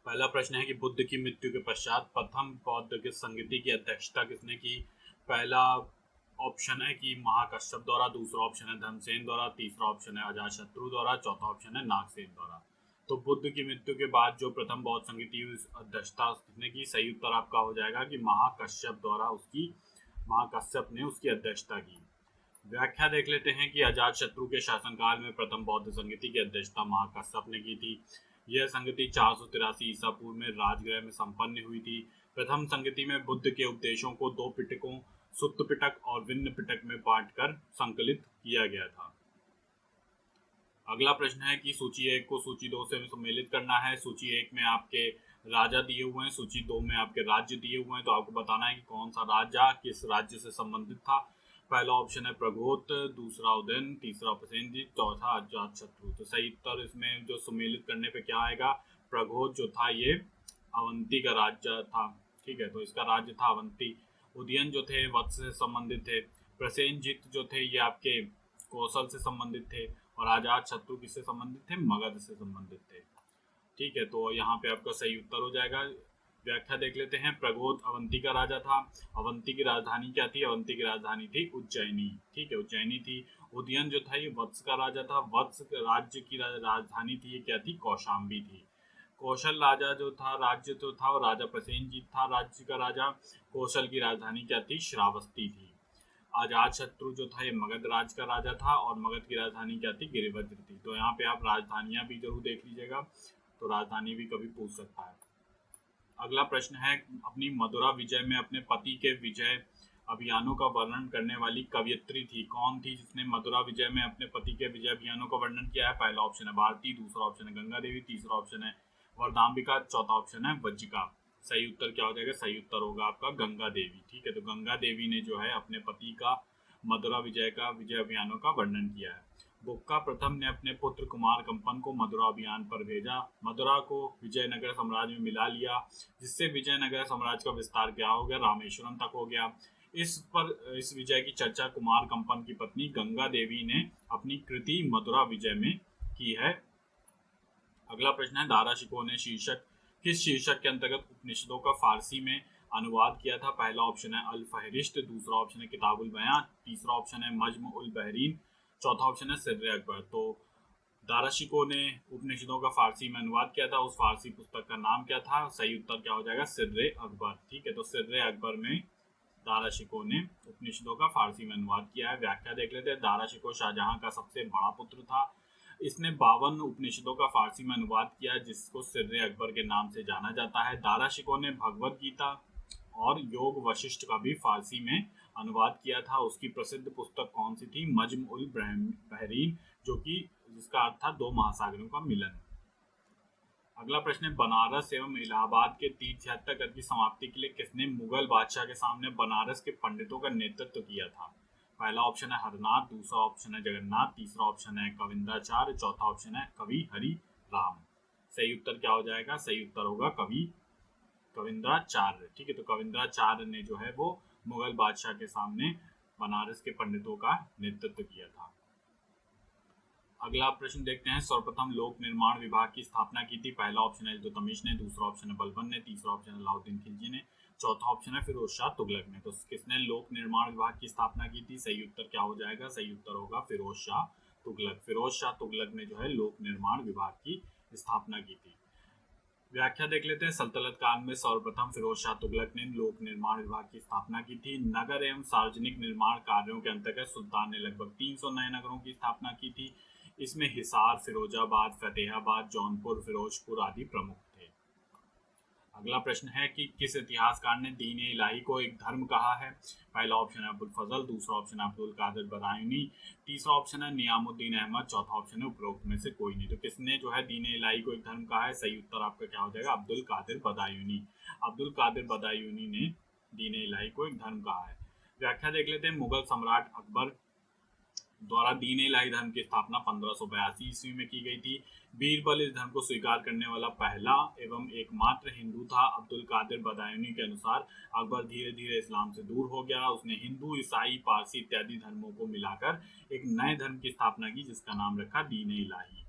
पहला प्रश्न है कि बुद्ध की मृत्यु के पश्चात प्रथम बौद्ध संगति की अध्यक्षता किसने की। पहला ऑप्शन है कि महाकश्यप द्वारा, दूसरा ऑप्शन है धर्मसेन द्वारा, तीसरा ऑप्शन है अजातशत्रु द्वारा, चौथा ऑप्शन है नागसेन द्वारा। तो बुद्ध की मृत्यु के बाद जो प्रथम बौद्ध संगति हुई, अध्यक्षता किसने की। सही उत्तर आपका हो जाएगा कि महाकश्यप ने उसकी अध्यक्षता की। व्याख्या देख लेते हैं कि अजातशत्रु के शासनकाल में प्रथम बौद्ध संगति की अध्यक्षता महाकश्यप ने की थी। यह संगति 483 ईसा पूर्व में राजगृह में संपन्न हुई थी। प्रथम संगति में बुद्ध के उपदेशों को 2 पिटकों, सुत्त पिटक और विन्न पिटक में बांटकर संकलित किया गया था। अगला प्रश्न है कि सूची 1 को सूची 2 से सम्मिलित करना है। सूची 1 में आपके राजा दिए हुए हैं, सूची 2 में आपके राज्य दिए हुए हैं। तो आपको बताना है कि कौन सा राजा किस राज्य से संबंधित था। पहला ऑप्शन है प्रगोत, दूसरा उदयन, तीसरा प्रसेनजीत, चौथा अजातशत्रु। तो सही उत्तर इसमें जो सम्मिलित करने पे क्या आएगा, प्रगोत जो था ये अवंती का राज्य था। ठीक है, तो इसका राज्य था अवंती। उदयन जो थे वत्स से संबंधित थे। प्रसेनजीत जो थे ये आपके कौशल से संबंधित थे। और अजातशत्रु किससे संबंधित थे, मगध से संबंधित थे। ठीक है, तो यहाँ पे आपका सही उत्तर हो जाएगा। व्याख्या देख लेते हैं। प्रगोत अवंती का राजा था। अवंती की राजधानी क्या थी, अवंती की राजधानी थी उज्जैनी। ठीक है, उज्जैनी थी। उदयन जो था ये वत्स का राजा था। वत्स राज्य की राजधानी थी, ये क्या थी, कौशाम्बी थी। कौशल राजा जो था, राज्य जो था वो राजा प्रसेनजीत था, राज्य का राजा। कौशल की राजधानी क्या थी, श्रावस्ती थी। अजातशत्रु जो था ये मगध राज्य का राजा था और मगध की राजधानी क्या थी, गिरिवज्र थी। तो यहाँ पे आप राजधानियां भी जरूर देख लीजिएगा, तो राजधानी भी कभी पूछ सकता है। अगला प्रश्न है, अपनी मदुरा विजय में अपने पति के विजय अभियानों का वर्णन करने वाली कवयित्री थी। कौन थी जिसने मदुरा विजय में अपने पति के विजय अभियानों का वर्णन किया है। पहला ऑप्शन है भारती, दूसरा ऑप्शन है गंगा देवी, तीसरा ऑप्शन है वरदाम्बिका, चौथा ऑप्शन है वज्जिका। सही उत्तर क्या हो जाएगा, सही उत्तर होगा आपका गंगा देवी। ठीक है, तो गंगा देवी ने जो है अपने पति का मदुरा विजय अभियानों का वर्णन किया है। बुक्का प्रथम ने अपने पुत्र कुमार कंपन को मदुरा अभियान पर भेजा। मदुरा को विजयनगर साम्राज्य में मिला लिया, जिससे विजयनगर साम्राज्य का विस्तार क्या हो गया, रामेश्वरम तक हो गया। इस विजय की चर्चा कुमार कंपन की पत्नी गंगा देवी ने अपनी कृति मदुरा विजय में की है। अगला प्रश्न है, दाराशिकोह ने किस शीर्षक के अंतर्गत उपनिषदों का फारसी में अनुवाद किया था। पहला ऑप्शन है अल फहरिस्त, दूसरा ऑप्शन है किताबुल बयान, तीसरा ऑप्शन है मज्म उल बहरीन, चौथा ऑप्शन है सिर्र अकबर। तो दाराशिकोह ने उपनिषदों का फारसी में अनुवाद किया था, उस फारसी पुस्तक का नाम क्या था। सही उत्तर क्या हो जाएगा, सिर्र अकबर। ठीक है, तो सिर्र अकबर में दाराशिकोह ने उपनिषदों का फारसी में अनुवाद किया है। व्याख्या देख लेते हैं। दाराशिकोह शाहजहां का सबसे बड़ा पुत्र था। इसने 52 उपनिषदों का फारसी में अनुवाद किया, जिसको सिर्र अकबर के नाम से जाना जाता है। दाराशिकोह ने भगवद गीता और योग वशिष्ठ का भी फारसी में अनुवाद किया था। उसकी प्रसिद्ध पुस्तक कौन सी थी, मज्म उल बहरीन, जो कि जिसका अर्थ था 2 महासागरों का मिलन। अगला प्रश्न है, बनारस एवं इलाहाबाद के तीर्थयात्रा कर की समाप्ति के लिए किसने मुगल बादशाह के सामने बनारस के पंडितों का नेतृत्व किया था। पहला ऑप्शन है हरनाथ, दूसरा ऑप्शन है जगन्नाथ, तीसरा ऑप्शन है कविंद्राचार्य, चौथा ऑप्शन है कवि हरि राम। सही उत्तर क्या हो जाएगा, सही उत्तर होगा कविंद्राचार्य। ठीक है, तो कविंद्राचार्य ने जो है वो मुगल बादशाह के सामने बनारस के पंडितों का नेतृत्व किया था। अगला प्रश्न देखते हैं, सर्वप्रथम लोक निर्माण विभाग की स्थापना की थी। पहला ऑप्शन है इल्तुतमिश ने, दूसरा ऑप्शन है बलबन ने, तीसरा ऑप्शन है अलाउद्दीन खिलजी ने, चौथा ऑप्शन है फिरोज शाह तुगलक ने। तो किसने लोक निर्माण विभाग की स्थापना की थी। सही उत्तर क्या हो जाएगा, सही उत्तर होगा फिरोज शाह तुगलक। फिरोज शाह तुगलक ने जो है लोक निर्माण विभाग की स्थापना की थी। व्याख्या देख लेते हैं। सल्तनत काल में सर्वप्रथम फिरोज शाह तुगलक ने लोक निर्माण विभाग की स्थापना की थी। नगर एवं सार्वजनिक निर्माण कार्यों के अंतर्गत सुल्तान ने लगभग 300 नए नगरों की स्थापना की थी। इसमें हिसार, फिरोजाबाद, फतेहाबाद, जौनपुर, फिरोजपुर आदि प्रमुख थे। अगला प्रश्न है कि किस इतिहासकार ने दीन इलाही को एक धर्म कहा है। पहला ऑप्शन है अबुल फजल, दूसरा ऑप्शन है अब्दुल कादिर बदायूनी, तीसरा ऑप्शन है नियामुद्दीन अहमद, चौथा ऑप्शन है उपरोक्त में से कोई नहीं। तो किसने जो है दीन इलाही को एक धर्म कहा है। सही उत्तर आपका क्या हो जाएगा, अब्दुल कादिर बदायूनी। अब्दुल कादिर बदायूनी ने दीन इलाही को एक धर्म कहा है। व्याख्या देख लेते हैं। मुगल सम्राट अकबर द्वारा दीन इलाही धर्म की स्थापना 1582 ईस्वी में की गई थी। बीरबल इस धर्म को स्वीकार करने वाला पहला एवं एकमात्र हिंदू था। अब्दुल कादिर बदायूनी के अनुसार अकबर धीरे धीरे इस्लाम से दूर हो गया। उसने हिंदू, ईसाई, पारसी इत्यादि धर्मों को मिलाकर एक नए धर्म की स्थापना की, जिसका नाम रखा दीन इलाही।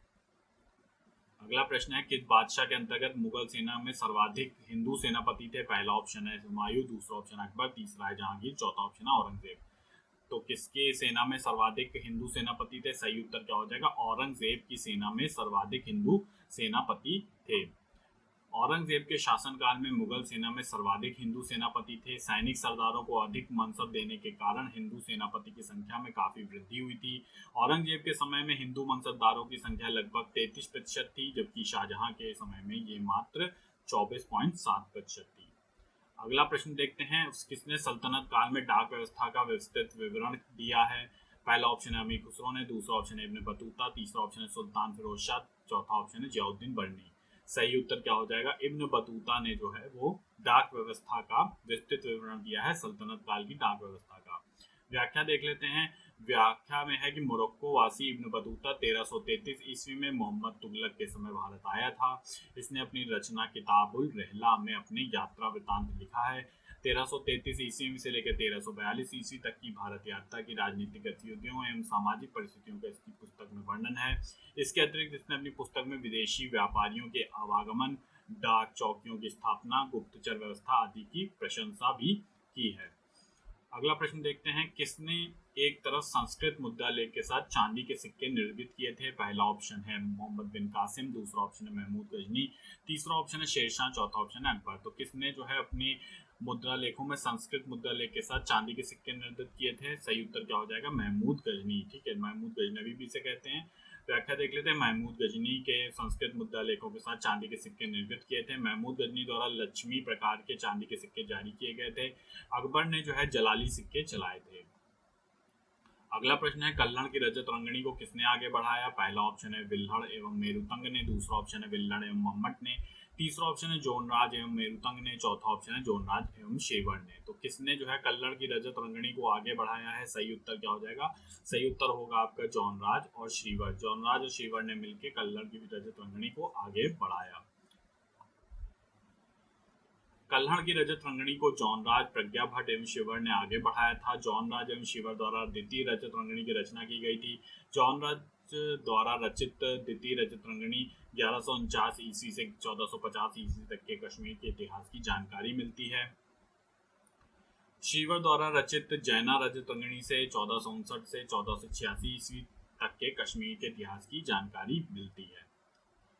अगला प्रश्न है किस बादशाह के अंतर्गत मुगल सेना में सर्वाधिक हिंदू सेनापति थे? पहला ऑप्शन है हुमायूं, दूसरा ऑप्शन है अकबर, तीसरा है जहांगीर, चौथा ऑप्शन है औरंगजेब। तो किसके सेना में सर्वाधिक हिंदू सेनापति थे? सही उत्तर क्या हो जाएगा? औरंगजेब की सेना में सर्वाधिक हिंदू सेनापति थे। औरंगजेब के शासनकाल में मुगल सेना में सर्वाधिक हिंदू सेनापति थे। सैनिक सरदारों को अधिक मनसब देने के कारण हिंदू सेनापति की संख्या में काफी वृद्धि हुई थी। औरंगजेब के समय में हिंदू मनसबदारों की संख्या लगभग 33% थी, जबकि शाहजहां के समय में ये मात्र 24.7% थी। अगला प्रश्न देखते हैं, किसने सल्तनत काल में डाक व्यवस्था का विस्तृत विवरण दिया है? पहला ऑप्शन है अमीर खुसरो ने, दूसरा ऑप्शन है इब्न बतूता, तीसरा ऑप्शन है सुल्तान फिरोज शाह, चौथा ऑप्शन है जियाउद्दीन बर्नी। सही उत्तर क्या हो जाएगा? इब्न बतूता ने जो है वो डाक व्यवस्था का विस्तृत विवरण दिया है, सल्तनत काल की डाक व्यवस्था का। व्याख्या देख लेते हैं। व्याख्या में है कि मोरक्को वासी इब्न बतूता 1333 ईस्वी में मोहम्मद तुगलक के समय भारत आया था। इसने अपनी रचना किताबुल रहला में अपनी यात्रा वृतांत लिखा है। 1333 ईस्वी से लेकर 1342 ईस्वी तक की भारत यात्रा की राजनीतिक गतिविधियों एवं सामाजिक परिस्थितियों का इसकी पुस्तक में वर्णन है। इसके अतिरिक्त इसने अपनी पुस्तक में विदेशी व्यापारियों के आवागमन, डाक चौकियों की स्थापना, गुप्तचर व्यवस्था आदि की प्रशंसा भी की है। अगला प्रश्न देखते हैं, किसने एक तरफ संस्कृत मुद्रा लेख के साथ चांदी के सिक्के निर्मित किए थे? पहला ऑप्शन है मोहम्मद बिन कासिम, दूसरा ऑप्शन है महमूद गजनी, तीसरा ऑप्शन है शेरशाह, चौथा ऑप्शन है अकबर। तो किसने जो है अपनी मुद्रा लेखों में संस्कृत मुद्रा लेख के साथ चांदी के सिक्के निर्मित किए थे? सही उत्तर क्या हो जाएगा? महमूद गजनी। ठीक है, महमूद गजनवी भी इसे कहते हैं। व्याख्या देख लेते हैं। महमूद गजनी के संस्कृत मुद्रा लेखों के साथ चांदी के सिक्के निर्मित किए थे। महमूद गजनी द्वारा लक्ष्मी प्रकार के चांदी के सिक्के जारी किए गए थे। अकबर ने जो है जलाली सिक्के चलाए थे। अगला प्रश्न है, कल्हड़ की रजत रंगनी को किसने आगे बढ़ाया? पहला ऑप्शन है विल्हड़ एवं मेरुतंग ने, दूसरा ऑप्शन है विल्हड़ एवं मम्मट ने, तीसरा ऑप्शन है जोनराज एवं मेरुतंग ने, चौथा ऑप्शन है जोनराज एवं शेवर ने। तो किसने जो है कल्हड़ की रजत रंगनी को आगे बढ़ाया है? सही उत्तर क्या हो जाएगा? सही उत्तर होगा आपका जोनराज और श्रीवर। जोनराज और श्रीवर ने मिलकर कल्हड़ की रजत रंगनी को आगे बढ़ाया। कल्हड़ की रजत रंगनी को जौनराज, प्रज्ञा भट्ट एवं शिवर ने आगे बढ़ाया था। जौनराज एवं शिवर द्वारा द्वितीय रजत रंगनी की रचना की गई थी। जौनराज द्वारा रचित द्वितीय रजत रंगनी 1149 ईस्वी से 1450 ईस्वी तक के कश्मीर के इतिहास की जानकारी मिलती है। शिवर द्वारा रचित जैना रजत रंगनी से 1459 से 1486 ईस्वी तक के कश्मीर के इतिहास की जानकारी मिलती है।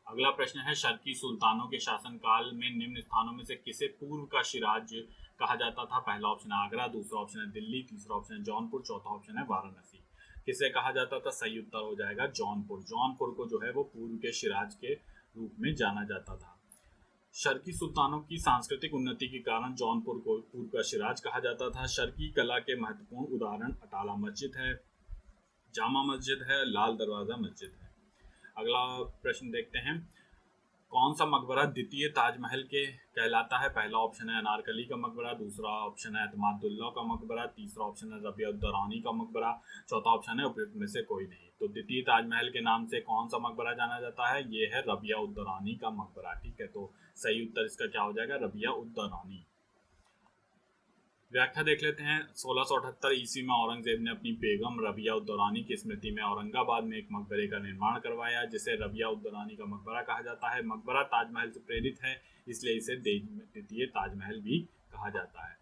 अगला प्रश्न है, शर्की सुल्तानों के शासनकाल में निम्न स्थानों में से किसे पूर्व का शिराज कहा जाता था? पहला ऑप्शन है आगरा, दूसरा ऑप्शन है दिल्ली, तीसरा ऑप्शन है जौनपुर, चौथा ऑप्शन है वाराणसी। किसे कहा जाता था? सही उत्तर हो जाएगा जौनपुर। जौनपुर को जो है वो पूर्व के शिराज के रूप में जाना जाता था। शर्की सुल्तानों की सांस्कृतिक उन्नति के कारण जौनपुर को पूर्व का शिराज कहा जाता था। शर्की कला के महत्वपूर्ण उदाहरण अटाला मस्जिद है, जामा मस्जिद है, लाल दरवाजा मस्जिद है। अगला प्रश्न देखते हैं, कौन सा मकबरा द्वितीय ताजमहल के कहलाता है? पहला ऑप्शन है अनारकली का मकबरा, दूसरा ऑप्शन है एतमादुल्ला का मकबरा, तीसरा ऑप्शन है रबिया उद्दौरानी का मकबरा, चौथा ऑप्शन है उपयुक्त में से कोई नहीं। तो द्वितीय ताजमहल के नाम से कौन सा मकबरा जाना जाता है? ये है रबिया उद्दौरानी का मकबरा। ठीक है, तो सही उत्तर इसका क्या हो जाएगा? रबिया उद्दौरानी। व्याख्या देख लेते हैं। 1678 ईस्वी में औरंगजेब ने अपनी बेगम रबिया उद्दौरानी की स्मृति में औरंगाबाद में एक मकबरे का निर्माण करवाया, जिसे रबिया उद्दौरानी का मकबरा कहा जाता है। मकबरा ताजमहल से प्रेरित है, इसलिए इसे द्वितीय ताजमहल भी कहा जाता है।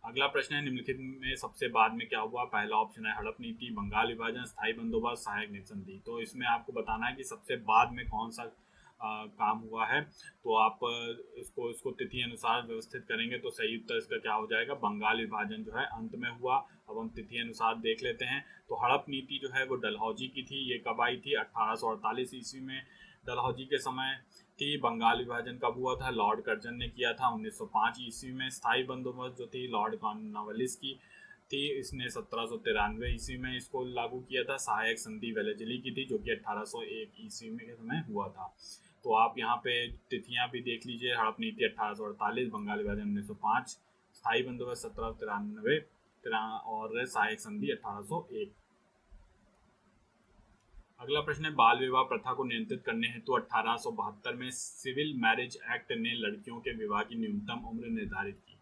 अगला प्रश्न है, निम्नलिखित में सबसे बाद में क्या हुआ? पहला ऑप्शन है हड़प नीति, बंगाल विभाजन, स्थायी बंदोबस्त, सहायक निसंधि। तो इसमें आपको बताना है कि सबसे बाद में कौन सा काम हुआ है। तो आप इसको तिथि अनुसार व्यवस्थित करेंगे तो सही उत्तर इसका क्या हो जाएगा? बंगाल विभाजन जो है अंत में हुआ। अब हम तिथि अनुसार देख लेते हैं। तो हड़प नीति जो है वो डलहौजी की थी। ये कब आई थी? 1848 ईस्वी में डलहौजी के समय थी। बंगाल विभाजन कब हुआ था? लॉर्ड कर्जन ने किया था 1905 ईस्वी में। स्थायी बंदोबस्त जो थी लॉर्ड कॉर्नवालिस की थी, इसने 1793 ईस्वी में इसको लागू किया था। सहायक संधि वेलेजली की थी, जो कि 1801 ईस्वी में के समय हुआ था। तो आप यहाँ पे तिथियां भी देख लीजिए। हड़प नीति 1848, बंगाल विभाजन 1905, स्थायी बंदोबस्त 1793 और सहायक संधि 1801। अगला प्रश्न है, बाल विवाह प्रथा को नियंत्रित करने हेतु 1872 में सिविल मैरिज एक्ट ने लड़कियों के विवाह की न्यूनतम उम्र निर्धारित की।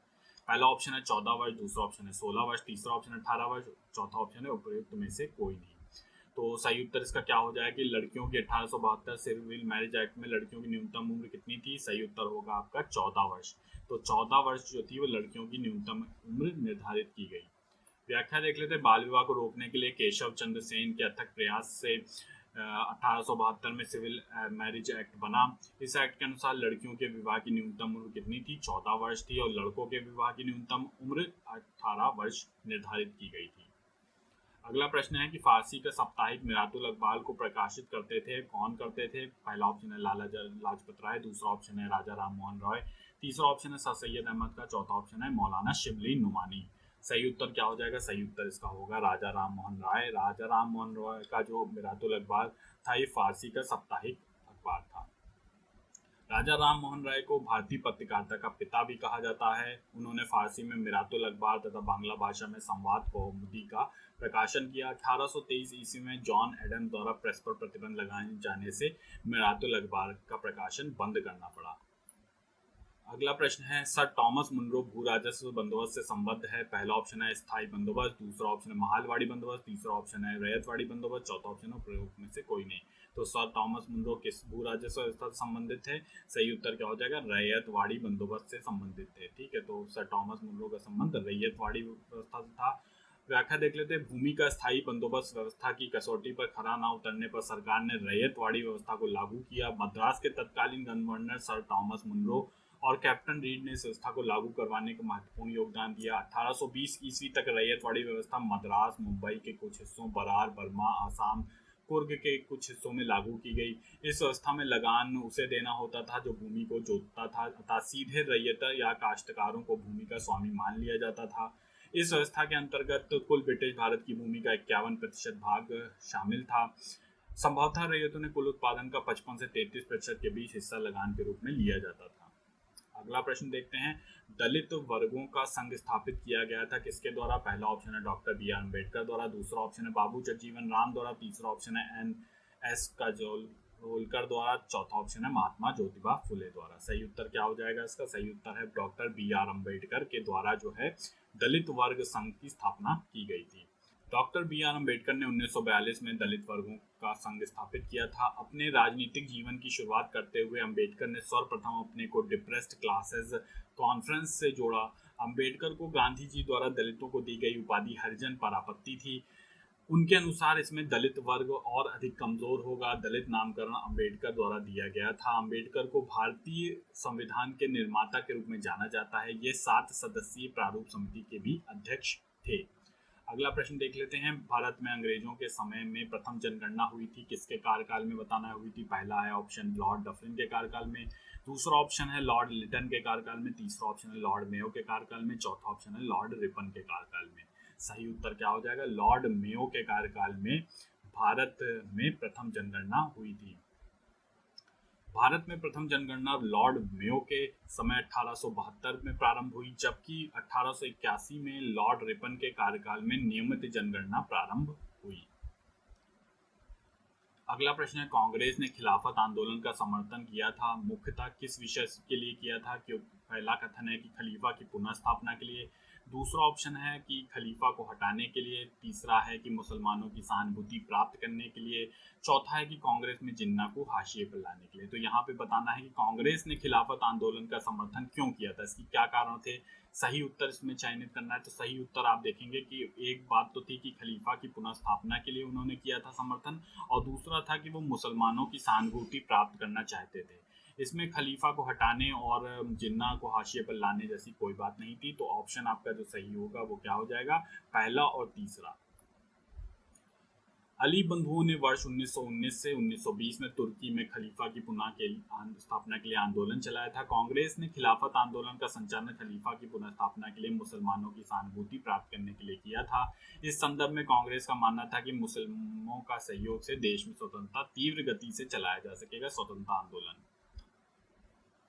पहला ऑप्शन है 14 वर्ष, दूसरा ऑप्शन है 16 वर्ष, तीसरा ऑप्शन है 18 वर्ष, चौथा ऑप्शन है उपयुक्त में से कोई नहीं। तो सही उत्तर इसका क्या हो जाएगा कि लड़कियों की 1872 सिविल मैरिज एक्ट में लड़कियों की न्यूनतम उम्र कितनी थी? सही उत्तर होगा आपका 14 वर्ष। तो 14 वर्ष जो थी वो लड़कियों की न्यूनतम उम्र निर्धारित की गई। व्याख्या देख लेते हैं। बाल विवाह को रोकने के लिए केशव चंद्र सेन के अथक प्रयास से 1872 में सिविल मैरिज एक्ट बना। इस एक्ट के अनुसार लड़कियों के विवाह की न्यूनतम उम्र कितनी थी? 14 वर्ष थी और लड़कों के विवाह की न्यूनतम उम्र 18 वर्ष निर्धारित की गई थी। अगला प्रश्न है कि फारसी का साप्ताहिक मिरातुल अखबार को प्रकाशित करते थे कौन करते थे? पहला ऑप्शन है लाला लाजपत राय, दूसरा ऑप्शन है राजा राम मोहन रॉय, तीसरा ऑप्शन है सर सैयद अहमद का, चौथा ऑप्शन है मौलाना शिबली नुमानी। सही उत्तर क्या हो जाएगा? सही उत्तर इसका होगा राजा राम मोहन राय। राजा राम मोहन रॉय का जो मिरातुल अखबार था ये फारसी का साप्ताहिक अखबार था। राजा राम मोहन राय को भारतीय पत्रकारिता का पिता भी कहा जाता है। उन्होंने फारसी में मिरातुल अखबार तथा बांग्ला भाषा में संवाद कौमुदी का प्रकाशन किया। 1823 ईस्वी में जॉन एडम द्वारा प्रेस पर प्रतिबंध लगाए जाने से मिरातुल अखबार का प्रकाशन बंद करना पड़ा। अगला प्रश्न है सर टॉमस मुनरो भू राजस्व बंदोबस्त से संबद्ध है। पहला ऑप्शन है स्थायी बंदोबस्त, दूसरा ऑप्शन है महालवाड़ी बंदोबस्त, तीसरा ऑप्शन है रैयतवाड़ी बंदोबस्त, चौथा ऑप्शन है प्रयोग में से कोई नहीं। तो सर टॉमस मुनरो किस भू राजस्व व्यवस्था से संबंधित है? सही उत्तर क्या हो जाएगा? रैयतवाड़ी बंदोबस्त से संबंधित है। ठीक है, तो सर टॉमस मुनरो का संबंध रैयतवाड़ी व्यवस्था से था। व्याख्या देख लेते हैं। भूमि का स्थायी बंदोबस्त व्यवस्था की कसौटी पर खरा न उतरने पर सरकार ने रैयतवाड़ी व्यवस्था को लागू किया। मद्रास के तत्कालीन गवर्नर सर टॉमस मुनरो और कैप्टन रीड ने इस व्यवस्था को लागू करवाने का महत्वपूर्ण योगदान दिया। 1820 ईस्वी तक रैयतवाड़ी व्यवस्था मद्रास, मुंबई के कुछ हिस्सों, बरार, बर्मा, आसाम, कुर्ग के कुछ हिस्सों में लागू की गई। इस व्यवस्था में लगान उसे देना होता था जो भूमि को जोतता था तथा सीधे रैयत या काश्तकारों को भूमि का स्वामी मान लिया जाता था। इस व्यवस्था के अंतर्गत कुल ब्रिटिश भारत की भूमि का 51% भाग शामिल था। संभवतः रैयतों ने कुल उत्पादन का 55 से 33% के बीच हिस्सा लगान के रूप में लिया जाता था। अगला प्रश्न देखते हैं। दलित वर्गों का संघ स्थापित किया गया था किसके द्वारा? पहला ऑप्शन है डॉक्टर बी आर अम्बेडकर द्वारा, दूसरा ऑप्शन है बाबू जगजीवन राम द्वारा, तीसरा ऑप्शन है एन एस काजोलकर द्वारा, चौथा ऑप्शन है महात्मा ज्योतिबा फुले द्वारा। सही उत्तर क्या हो जाएगा इसका? सही उत्तर है डॉक्टर बी आर अम्बेडकर के द्वारा जो है दलित वर्ग संघ की स्थापना की गई थी। डॉक्टर बी आर अम्बेडकर ने 1942 में दलित वर्गों का संघ स्थापित किया था। अपने राजनीतिक जीवन की शुरुआत करते हुए अम्बेडकर ने सर्वप्रथम अपने को डिप्रेस्ड क्लासेस कॉन्फ्रेंस से जोड़ा। अम्बेडकर को गांधी जी द्वारा दलितों को दी गई उपाधि हरिजन पर आपत्ति थी। उनके अनुसार इसमें दलित वर्ग और अधिक कमजोर होगा। दलित नामकरण अम्बेडकर द्वारा दिया गया था। अम्बेडकर को भारतीय संविधान के निर्माता के रूप में जाना जाता है। ये 7 सदस्यीय प्रारूप समिति के भी अध्यक्ष थे। अगला प्रश्न देख लेते हैं। भारत में अंग्रेजों के समय में प्रथम जनगणना हुई थी किसके कार्यकाल में? बताना हुई थी। पहला है ऑप्शन लॉर्ड डफरिन के कार्यकाल में, दूसरा ऑप्शन है लॉर्ड लिटन के कार्यकाल में, तीसरा ऑप्शन है लॉर्ड मेयो के कार्यकाल में, चौथा ऑप्शन है लॉर्ड रिपन के कार्यकाल में। सही उत्तर क्या हो जाएगा? लॉर्ड मेयो के कार्यकाल में भारत में प्रथम जनगणना हुई थी। भारत में प्रथम जनगणना लॉर्ड मेयो के समय 1872 में प्रारंभ हुई, जबकि 1881 में लॉर्ड रिपन के कार्यकाल में नियमित जनगणना प्रारंभ हुई। अगला प्रश्न है। कांग्रेस ने खिलाफत आंदोलन का समर्थन किया था, मुख्यतः किस विषय के लिए किया था? क्योंकि पहला कथन है कि खलीफा की पुनः स्थापना के लिए, दूसरा ऑप्शन है कि खलीफा को हटाने के लिए, तीसरा है कि मुसलमानों की सहानुभूति प्राप्त करने के लिए, चौथा है कि कांग्रेस में जिन्ना को हाशिए पर लाने के लिए। तो यहाँ पे बताना है कि कांग्रेस ने खिलाफत आंदोलन का समर्थन क्यों किया था, इसकी क्या कारण थे। सही उत्तर इसमें चयनित करना है। तो सही उत्तर आप देखेंगे कि एक बात तो थी कि खलीफा की पुनः स्थापना के लिए उन्होंने किया था समर्थन, और दूसरा था कि वो मुसलमानों की सहानुभूति प्राप्त करना चाहते थे। इसमें खलीफा को हटाने और जिन्ना को हाशिए पर लाने जैसी कोई बात नहीं थी। तो ऑप्शन आपका जो सही होगा वो क्या हो जाएगा? पहला और तीसरा। अली बंधुओं ने वर्ष 1919 से 1920 में तुर्की में खलीफा की पुनः के स्थापना के लिए आंदोलन चलाया था। कांग्रेस ने खिलाफत आंदोलन का संचालन खलीफा की पुनः स्थापना के लिए मुसलमानों की सहानुभूति प्राप्त करने के लिए किया था। इस संदर्भ में कांग्रेस का मानना था कि मुसलमानों का सहयोग से देश में स्वतंत्रता तीव्र गति से चलाया जा सकेगा, स्वतंत्रता आंदोलन।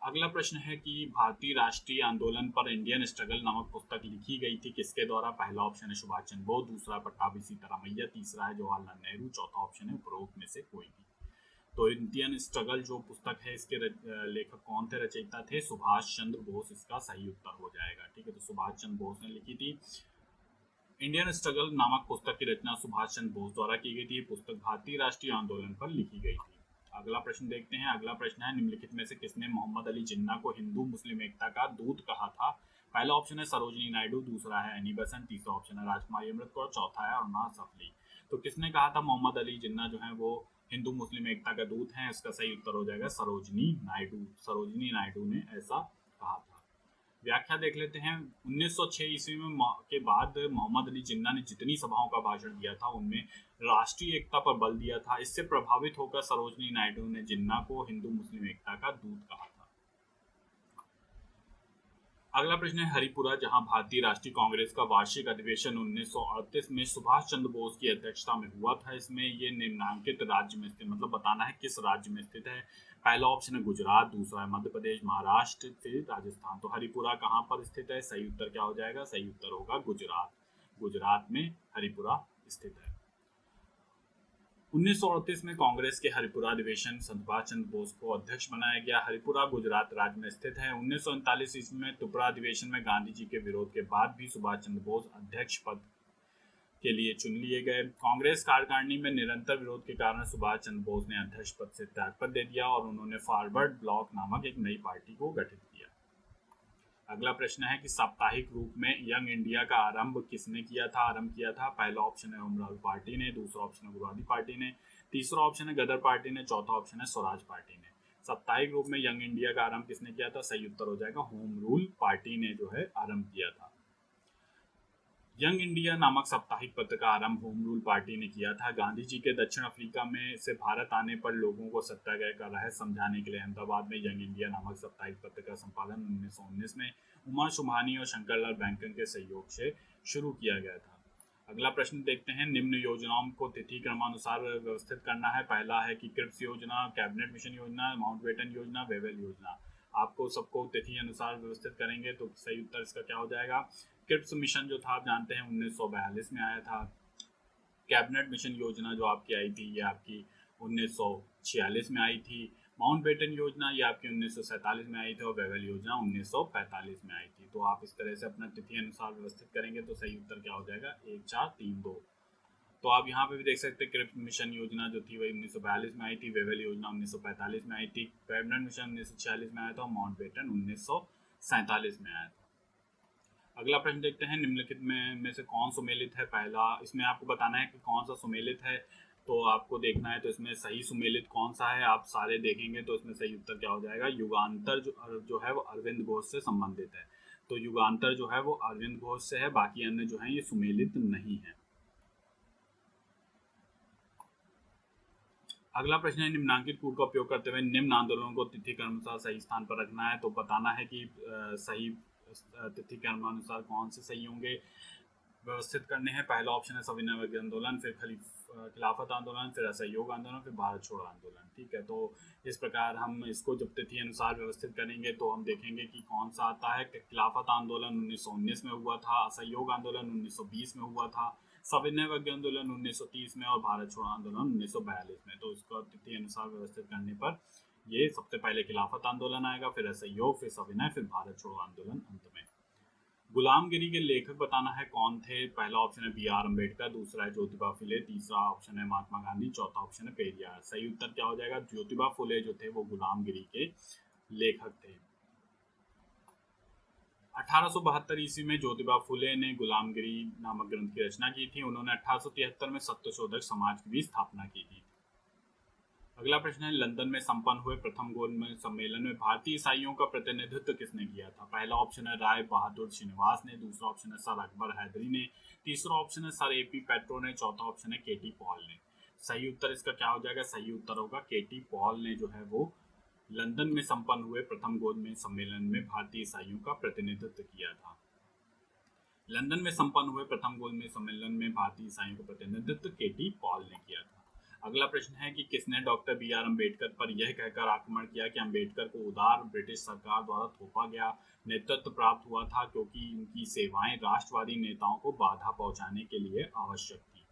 अगला प्रश्न है कि भारतीय राष्ट्रीय आंदोलन पर इंडियन स्ट्रगल नामक पुस्तक लिखी गई थी किसके द्वारा? पहला ऑप्शन है सुभाष चंद्र बोस, दूसरा पट्टाभी सीतारामैया, तीसरा है जवाहरलाल नेहरू, चौथा ऑप्शन है उपरोक्त में से कोई भी। तो इंडियन स्ट्रगल जो पुस्तक है इसके लेखक कौन थे, रचयिता थे? सुभाष चंद्र बोस इसका सही उत्तर हो जाएगा। ठीक है, तो सुभाष चंद्र बोस ने लिखी थी। इंडियन स्ट्रगल नामक पुस्तक की रचना सुभाष चंद्र बोस द्वारा की गई थी। ये पुस्तक भारतीय राष्ट्रीय आंदोलन पर लिखी गई थी। अगला प्रश्न देखते हैं। अगला प्रश्न है, निम्नलिखित में से किसने मोहम्मद अली जिन्ना को हिंदू मुस्लिम एकता का दूत कहा था? पहला ऑप्शन है सरोजनी नायडू, दूसरा है एनी बेसेंट, तीसरा ऑप्शन है राजकुमारी अमृतकौर, चौथा है अरुणा सफली। तो किसने कहा था मोहम्मद अली जिन्ना जो है वो हिंदू मुस्लिम एकता का दूत हैं? इसका सही उत्तर हो जाएगा सरोजनी नायडू। सरोजनी नायडू ने ऐसा कहा था। व्याख्या देख लेते हैं। 1906 ईस्वी में के बाद मोहम्मद अली जिन्ना ने जितनी सभाओं का भाषण दिया था उनमें राष्ट्रीय एकता पर बल दिया था। इससे प्रभावित होकर सरोजनी नायडू ने जिन्ना को हिंदू मुस्लिम एकता का दूत कहा था। अगला प्रश्न है, हरिपुरा जहां भारतीय राष्ट्रीय कांग्रेस का वार्षिक अधिवेशन 1938 में सुभाष चंद्र बोस की अध्यक्षता में हुआ था, इसमें ये निम्नांकित राज्य में स्थित, मतलब बताना है किस राज्य में स्थित है। पहला ऑप्शन है गुजरात, दूसरा है मध्य प्रदेश, महाराष्ट्र, फिर राजस्थान। तो हरिपुरा कहाँ पर स्थित है? सही उत्तर क्या हो जाएगा? सही उत्तर होगा गुजरात। गुजरात में हरिपुरा स्थित है। 1938 में कांग्रेस के हरिपुरा अधिवेशन सुभाष चंद्र बोस को अध्यक्ष बनाया गया। हरिपुरा गुजरात राज्य में स्थित है। 1939 ईस्वी में त्रिपुरा अधिवेशन में गांधी जी के विरोध के बाद भी सुभाष चंद्र बोस अध्यक्ष पद के लिए चुन लिए गए। कांग्रेस कार्यकारिणी में निरंतर विरोध के कारण सुभाष चंद्र बोस ने अध्यक्ष पद से त्यागपत्र दे दिया और उन्होंने फॉरवर्ड ब्लॉक नामक एक नई पार्टी को गठित किया। अगला प्रश्न है कि साप्ताहिक रूप में यंग इंडिया का आरंभ किसने किया था? पहला ऑप्शन है उमराव पार्टी ने, दूसरा ऑप्शन है गुरवादी पार्टी ने, तीसरा ऑप्शन है गदर पार्टी ने, चौथा ऑप्शन है स्वराज पार्टी ने। साप्ताहिक रूप में यंग इंडिया का आरंभ किसने किया था? सही उत्तर हो जाएगा होम रूल पार्टी ने जो है आरंभ किया था। यंग इंडिया नामक साप्ताहिक पत्र का आरंभ होम रूल पार्टी ने किया था। गांधी जी के दक्षिण अफ्रीका में से भारत आने पर लोगों को सत्याग्रह का रहस्य समझाने के लिए अहमदाबाद में यंग इंडिया नामक साप्ताहिक पत्र का संपादन 1919 में उमा शुभानी और शंकरलाल बैंकन के सहयोग से शुरू किया गया था। अगला प्रश्न देखते हैं। निम्न योजनाओं को तिथि क्रमानुसार व्यवस्थित करना है। पहला है कि क्रिप्स योजना, कैबिनेट मिशन योजना, माउंटबेटन योजना, वेवेल योजना। आपको सबको तिथि अनुसार व्यवस्थित करेंगे तो सही उत्तर इसका क्या हो जाएगा? क्रिप्स मिशन जो था आप जानते हैं 1942 में आया था। कैबिनेट मिशन योजना जो आपकी आई थी ये आपकी 1946 में आई थी। माउंटबेटन योजना ये आपकी 1947 में आई थी और वेवेल योजना 1945 में आई थी। तो आप इस तरह से अपना तिथि अनुसार व्यवस्थित करेंगे तो सही उत्तर क्या हो जाएगा? 1 4 3 2। तो आप यहाँ पे भी देख सकते हैं क्रिप्स मिशन योजना जो थी वही 1942 में आई थी, वेवेल योजना 1945 में आई थी, कैबिनेट मिशन 1946 में आया था और माउंटबेटन 1947 में आया था। अगला प्रश्न देखते हैं। निम्नलिखित में से कौन सुमेलित है? पहला, इसमें आपको बताना है कि कौन सा सुमेलित है, तो आपको देखना है तो इसमें सही सुमेलित कौन सा है। आप सारे देखेंगे तो इसमें सही उत्तर क्या हो जाएगा? युगांतर जो है वो अरविंद घोष से संबंधित है। तो युगांतर जो है वो अरविंद घोष से है, बाकी अन्य जो है ये सुमेलित नहीं है। अगला प्रश्न है, निम्नांकित कूट का उपयोग करते हुए निम्न आंदोलनों को तिथि के अनुसार सही स्थान पर रखना है। तो बताना है कि सही तिथि के अनुसार कौन से सही होंगे, व्यवस्थित करने हैं। पहला ऑप्शन है सविनय आंदोलन, फिर खिलाफत आंदोलन, फिर असहयोग आंदोलन, फिर भारत छोड़ो आंदोलन। ठीक है, तो इस प्रकार हम इसको जब तिथि अनुसार व्यवस्थित करेंगे तो हम देखेंगे कि कौन सा आता है। खिलाफत आंदोलन 1919 में हुआ था, असहयोग आंदोलन 1920 में हुआ था, सविनय आंदोलन 1930 में और भारत छोड़ो आंदोलन 1942 में। तो इसको तिथि अनुसार व्यवस्थित करने पर ये सबसे पहले खिलाफत आंदोलन आएगा, फिर असहयोग, फिर सविनय, फिर भारत छोड़ो आंदोलन अंत में। गुलामगिरी के लेखक बताना है कौन थे। पहला ऑप्शन है बी.आर. अम्बेडकर, दूसरा है ज्योतिबा फुले, तीसरा ऑप्शन है महात्मा गांधी, चौथा ऑप्शन है पेरियार। सही उत्तर क्या हो जाएगा? ज्योतिबा फुले जो थे वो गुलामगिरी के लेखक थे। 1872 ईस्वी में ज्योतिबा फुले ने गुलामगिरी नामक ग्रंथ की रचना की थी। उन्होंने 1873 में सत्यशोधक समाज की भी स्थापना की थी। अगला प्रश्न है, लंदन में संपन्न हुए प्रथम गोलमेज सम्मेलन में भारतीय ईसाइयों का प्रतिनिधित्व किसने किया था? पहला ऑप्शन है राय बहादुर श्रीनिवास ने, दूसरा ऑप्शन है सर अकबर हैदरी ने, तीसरा ऑप्शन है सर ए.पी. पेट्रो ने, चौथा ऑप्शन है के.टी. पॉल ने। सही उत्तर इसका क्या हो जाएगा? सही उत्तर होगा के.टी. पॉल ने जो है वो लंदन में संपन्न हुए प्रथम गोलमेज सम्मेलन में भारतीय ईसाइयों का प्रतिनिधित्व किया था। लंदन में संपन्न हुए प्रथम गोलमेज सम्मेलन में भारतीय ईसाइयों का प्रतिनिधित्व के.टी. पॉल ने किया था। अगला प्रश्न है कि किसने डॉक्टर बी.आर. अम्बेडकर पर यह कहकर आक्रमण किया कि अम्बेडकर को उदार ब्रिटिश सरकार द्वारा थोपा गया नेतृत्व प्राप्त हुआ था क्योंकि उनकी सेवाएं राष्ट्रवादी नेताओं को बाधा पहुंचाने के लिए आवश्यक थी।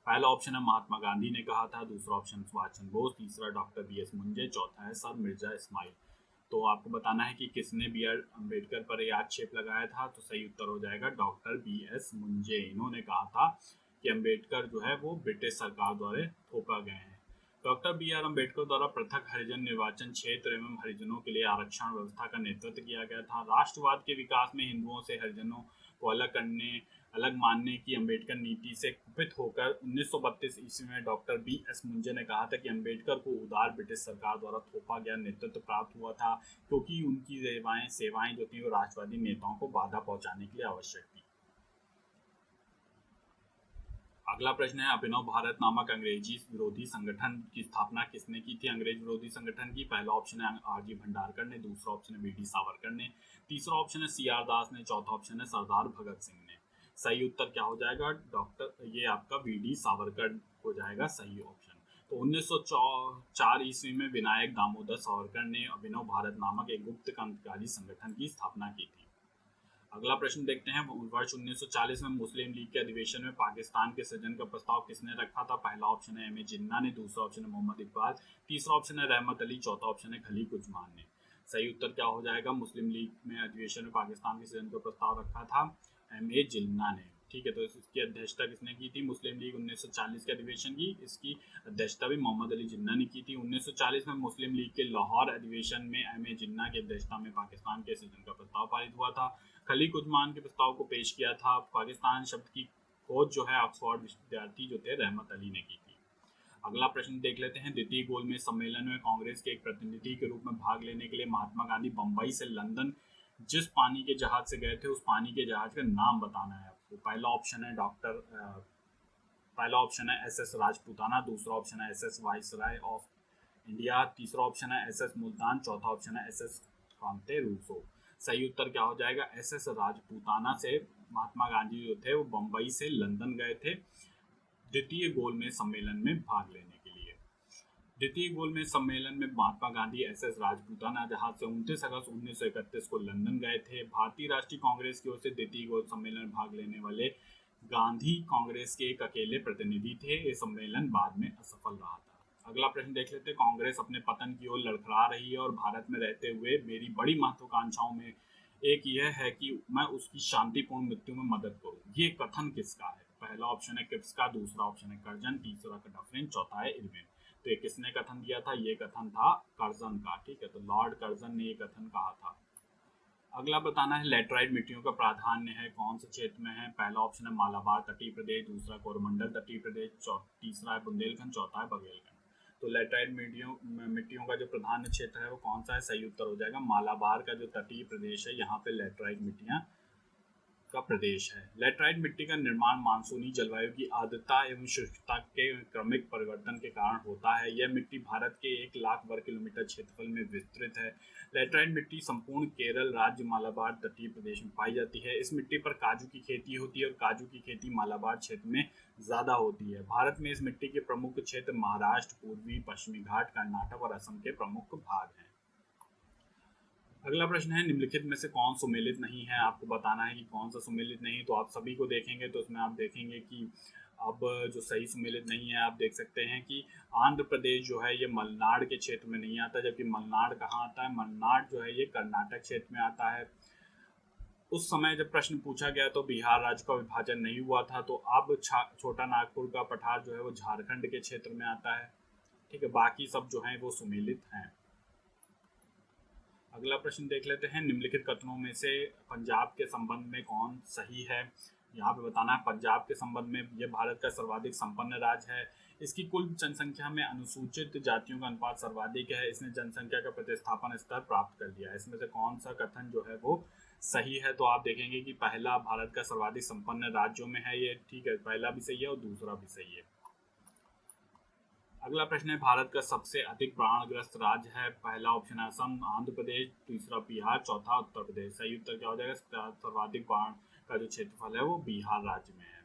पहला ऑप्शन है महात्मा गांधी ने कहा था, दूसरा ऑप्शन सुभाष चंद्र बोस, तीसरा डॉक्टर बी.एस. मुंजे, चौथा है सर मिर्जा इस्माइल। तो आपको बताना है कि किसने बी आर अम्बेडकर पर यह आक्षेप लगाया था। तो सही उत्तर हो जाएगा डॉक्टर बी एस मुंजे। इन्होंने कहा था कि अम्बेडकर जो है वो ब्रिटिश सरकार द्वारा थोपा गए हैं। डॉक्टर बी आर अम्बेडकर द्वारा पृथक हरिजन निर्वाचन क्षेत्र एवं हरिजनों के लिए आरक्षण व्यवस्था का नेतृत्व किया गया था। राष्ट्रवाद के विकास में हिंदुओं से हरिजनों को अलग मानने की अम्बेडकर नीति से कुपित होकर 1932 ईस्वी में डॉक्टर बी एस मुंजे ने कहा था कि अम्बेडकर को उदार ब्रिटिश सरकार द्वारा थोपा गया नेतृत्व प्राप्त हुआ था, क्योंकि उनकी सेवाएं जो थी वो राष्ट्रवादी नेताओं को बाधा पहुंचाने के लिए आवश्यक थी। अगला प्रश्न है, अभिनव भारत नामक अंग्रेजी विरोधी संगठन की स्थापना किसने की थी? अंग्रेज विरोधी संगठन की पहला ऑप्शन है आरजी भंडारकर ने, दूसरा ऑप्शन है वीडी सावरकर ने, तीसरा ऑप्शन है सी आर दास ने, चौथा ऑप्शन है सरदार भगत सिंह ने। सही उत्तर क्या हो जाएगा? ये आपका वीडी सावरकर हो जाएगा सही ऑप्शन। तो 1904 ईस्वी में विनायक दामोदर सावरकर ने अभिनव भारत नामक एक गुप्त क्रांतिकारी संगठन की स्थापना की थी। अगला प्रश्न देखते हैं, वर्ष 1940 में मुस्लिम लीग के अधिवेशन में पाकिस्तान के सृजन का प्रस्ताव किसने रखा था? पहला ऑप्शन है एम.ए. जिन्ना ने, दूसरा ऑप्शन है मोहम्मद इकबाल, तीसरा ऑप्शन है रहमत अली, चौथा ऑप्शन है खलीक उस्मान ने। सही उत्तर क्या हो जाएगा? मुस्लिम लीग में अधिवेशन में पाकिस्तान के सृजन का प्रस्ताव रखा था एम.ए. जिन्ना ने। ठीक है, तो इसकी अध्यक्षता किसने की थी? मुस्लिम लीग 1940 के अधिवेशन की इसकी अध्यक्षता भी मोहम्मद अली जिन्ना ने की थी। 1940 में मुस्लिम लीग के लाहौर अधिवेशन में एम.ए. जिन्ना की अध्यक्षता में पाकिस्तान के सृजन का प्रस्ताव पारित हुआ था। खलीक उस्मान के प्रस्ताव को पेश किया था। पाकिस्तान शब्द की खोज जो है ऑक्सफोर्ड विद्यार्थी जो थे रहमत अली ने की थी। अगला प्रश्न देख लेते हैं, द्वितीय गोलमेज सम्मेलन में कांग्रेस के एक प्रतिनिधि के रूप में भाग लेने के लिए महात्मा गांधी बंबई से लंदन जिस पानी के जहाज से गए थे उस पानी के जहाज का नाम बताना है आपको। पहला ऑप्शन है एस एस राजपूताना, दूसरा ऑप्शन है S S viceroy of India, तीसरा ऑप्शन है एस एस मुल्तान, चौथा ऑप्शन है एस एस फ्रांते रूसो। सही उत्तर क्या हो जाएगा? एस एस राजपूताना से महात्मा गांधी जो थे वो बंबई से लंदन गए थे द्वितीय गोलमेज सम्मेलन में भाग लेने के लिए। द्वितीय गोलमेज सम्मेलन में महात्मा गांधी एस एस राजपूताना जहाज से 29 अगस्त 1931 को लंदन गए थे। भारतीय राष्ट्रीय कांग्रेस की ओर से द्वितीय गोल सम्मेलन में भाग लेने वाले गांधी कांग्रेस के एक अकेले प्रतिनिधि थे। ये सम्मेलन बाद में असफल रहा था। अगला प्रश्न देख लेते हैं, कांग्रेस अपने पतन की ओर लड़खड़ा रही है और भारत में रहते हुए मेरी बड़ी महत्वाकांक्षाओं में एक यह है कि मैं उसकी शांतिपूर्ण मृत्यु में मदद करूं। ये कथन किसका है? पहला ऑप्शन है किप्स का, दूसरा ऑप्शन है कर्जन, तीसरा का डफरिन, चौथा है इरविन। तो ये किसने कथन दिया था? ये कथन था कर्जन का। ठीक है, तो लॉर्ड कर्जन ने ये कथन कहा था। अगला बताना है, लेटराइट मिट्टियों का प्राधान्य है कौन से क्षेत्र में है? पहला ऑप्शन है मालाबार तटीय प्रदेश, दूसरा कोरमंडल तटीय प्रदेश, तीसरा है बुंदेलखंड, चौथा है बघेलखंड। तो लेटराइट मिट्टियों का जो प्रधान क्षेत्र है वो कौन सा है? सही उत्तर हो जाएगा मालाबार का जो तटीय प्रदेश है यहाँ पे लेटराइट मिट्टियां का प्रदेश है। लेटराइट मिट्टी का निर्माण मानसूनी जलवायु की आर्द्रता एवं शुष्कता के क्रमिक परिवर्तन के कारण होता है। यह मिट्टी भारत के 1 लाख वर्ग किलोमीटर क्षेत्रफल में विस्तृत है। लेटराइट मिट्टी संपूर्ण केरल राज्य मालाबार तटीय प्रदेश में पाई जाती है। इस मिट्टी पर काजू की खेती होती है और काजू की खेती मालाबार क्षेत्र में ज़्यादा होती है। भारत में इस मिट्टी के प्रमुख क्षेत्र महाराष्ट्र, पूर्वी पश्चिमी घाट, कर्नाटक और असम के प्रमुख भाग हैं। अगला प्रश्न है, निम्नलिखित में से कौन सुमेलित नहीं है? आपको बताना है कि कौन सा सुमेलित नहीं। तो आप सभी को देखेंगे तो उसमें आप देखेंगे कि अब जो सही सुमेलित नहीं है आप देख सकते हैं कि आंध्र प्रदेश जो है ये मलनाड के क्षेत्र में नहीं आता, जबकि मलनाड कहाँ आता है? मलनाड जो है ये कर्नाटक क्षेत्र में आता है। उस समय जब प्रश्न पूछा गया तो बिहार राज्य का विभाजन नहीं हुआ था। तो अब छोटा नागपुर का पठार जो है वो झारखंड के क्षेत्र में आता है। ठीक है, बाकी सब जो है वो सुमेलित हैं। अगला प्रश्न देख लेते हैं, निम्नलिखित कथनों में से पंजाब के संबंध में कौन सही है? यहाँ पे बताना है, पंजाब के संबंध में यह भारत का सर्वाधिक संपन्न राज्य है। इसकी कुल जनसंख्या में अनुसूचित जातियों का अनुपात सर्वाधिक है। इसने जनसंख्या का प्रतिस्थापन स्तर प्राप्त कर लिया है। इसमें से कौन सा कथन जो है वो सही है? तो आप देखेंगे कि पहला भारत का सर्वाधिक संपन्न राज्यों में है ये। ठीक है, पहला भी सही है और दूसरा भी सही है। अगला प्रश्न है, भारत का सबसे अधिक बाढ़ग्रस्त राज्य है? पहला ऑप्शन है असम, आंध्र प्रदेश, तीसरा बिहार, चौथा उत्तर प्रदेश। सही उत्तर क्या हो जाएगा? सर्वाधिक बाढ़ का जो क्षेत्रफल है वो बिहार राज्य में है।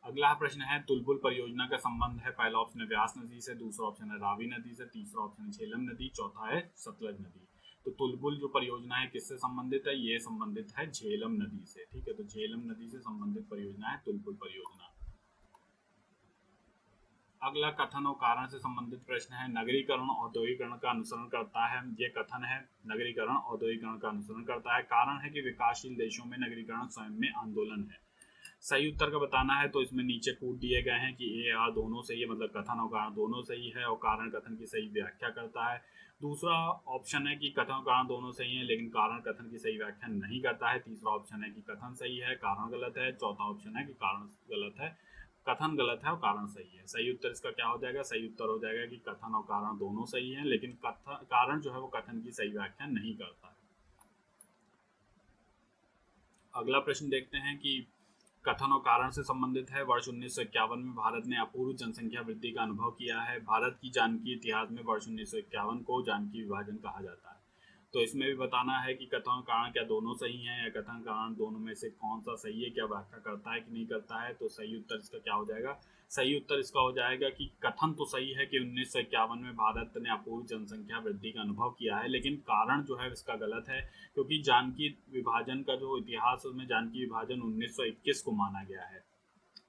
अगला प्रश्न है, तुलबुल परियोजना का संबंध है? पहला ऑप्शन है व्यास नदी से, दूसरा ऑप्शन है रावी नदी से, तीसरा ऑप्शन है झेलम नदी, चौथा है सतलज नदी। तो तुलबुल जो परियोजना है किससे संबंधित है? ये संबंधित है झेलम नदी से। ठीक है, तो झेलम नदी से संबंधित परियोजना है तुलबुल परियोजना। अगला कथन और कारण से संबंधित प्रश्न है। नगरीकरण औद्योगिकरण का अनुसरण करता है। ये कथन है, नगरीकरण औद्योगिकरण का अनुसरण करता है। कारण है कि विकासशील देशों में नगरीकरण स्वयं में आंदोलन है। सही उत्तर का बताना है तो इसमें नीचे कूट दिए गए हैं कि ए आर दोनों सही है, मतलब कथन और कारण दोनों सही है और कारण कथन की सही व्याख्या करता है। दूसरा ऑप्शन है कि कथन और कारण दोनों सही है लेकिन कारण कथन की सही व्याख्या नहीं करता है। तीसरा ऑप्शन है कि कथन सही है, कारण गलत है। चौथा ऑप्शन है कि कारण गलत है, कथन गलत है और कारण सही है। सही उत्तर इसका क्या हो जाएगा? सही उत्तर हो जाएगा कि कथन और कारण दोनों सही है लेकिन कारण जो है वो कथन की सही व्याख्या नहीं करता है। अगला प्रश्न देखते हैं कि कथन और कारण से संबंधित है। वर्ष 1951 में भारत ने अपूर्व जनसंख्या वृद्धि का अनुभव किया है। भारत की जानकी इतिहास में वर्ष 1951 को जानकी विभाजन कहा जाता है। तो इसमें भी बताना है कि कथन और कारण क्या दोनों सही हैं या कथन कारण दोनों में से कौन सा सही है, क्या व्याख्या करता है कि नहीं करता है। तो सही उत्तर इसका क्या हो जाएगा? सही उत्तर इसका हो जाएगा कि कथन तो सही है कि 1951 में भारत ने अपूर्व जनसंख्या वृद्धि का अनुभव किया है, लेकिन कारण जो है इसका गलत है क्योंकि जानकी विभाजन का जो इतिहास है उसमें जानकी विभाजन 1921 को माना गया है।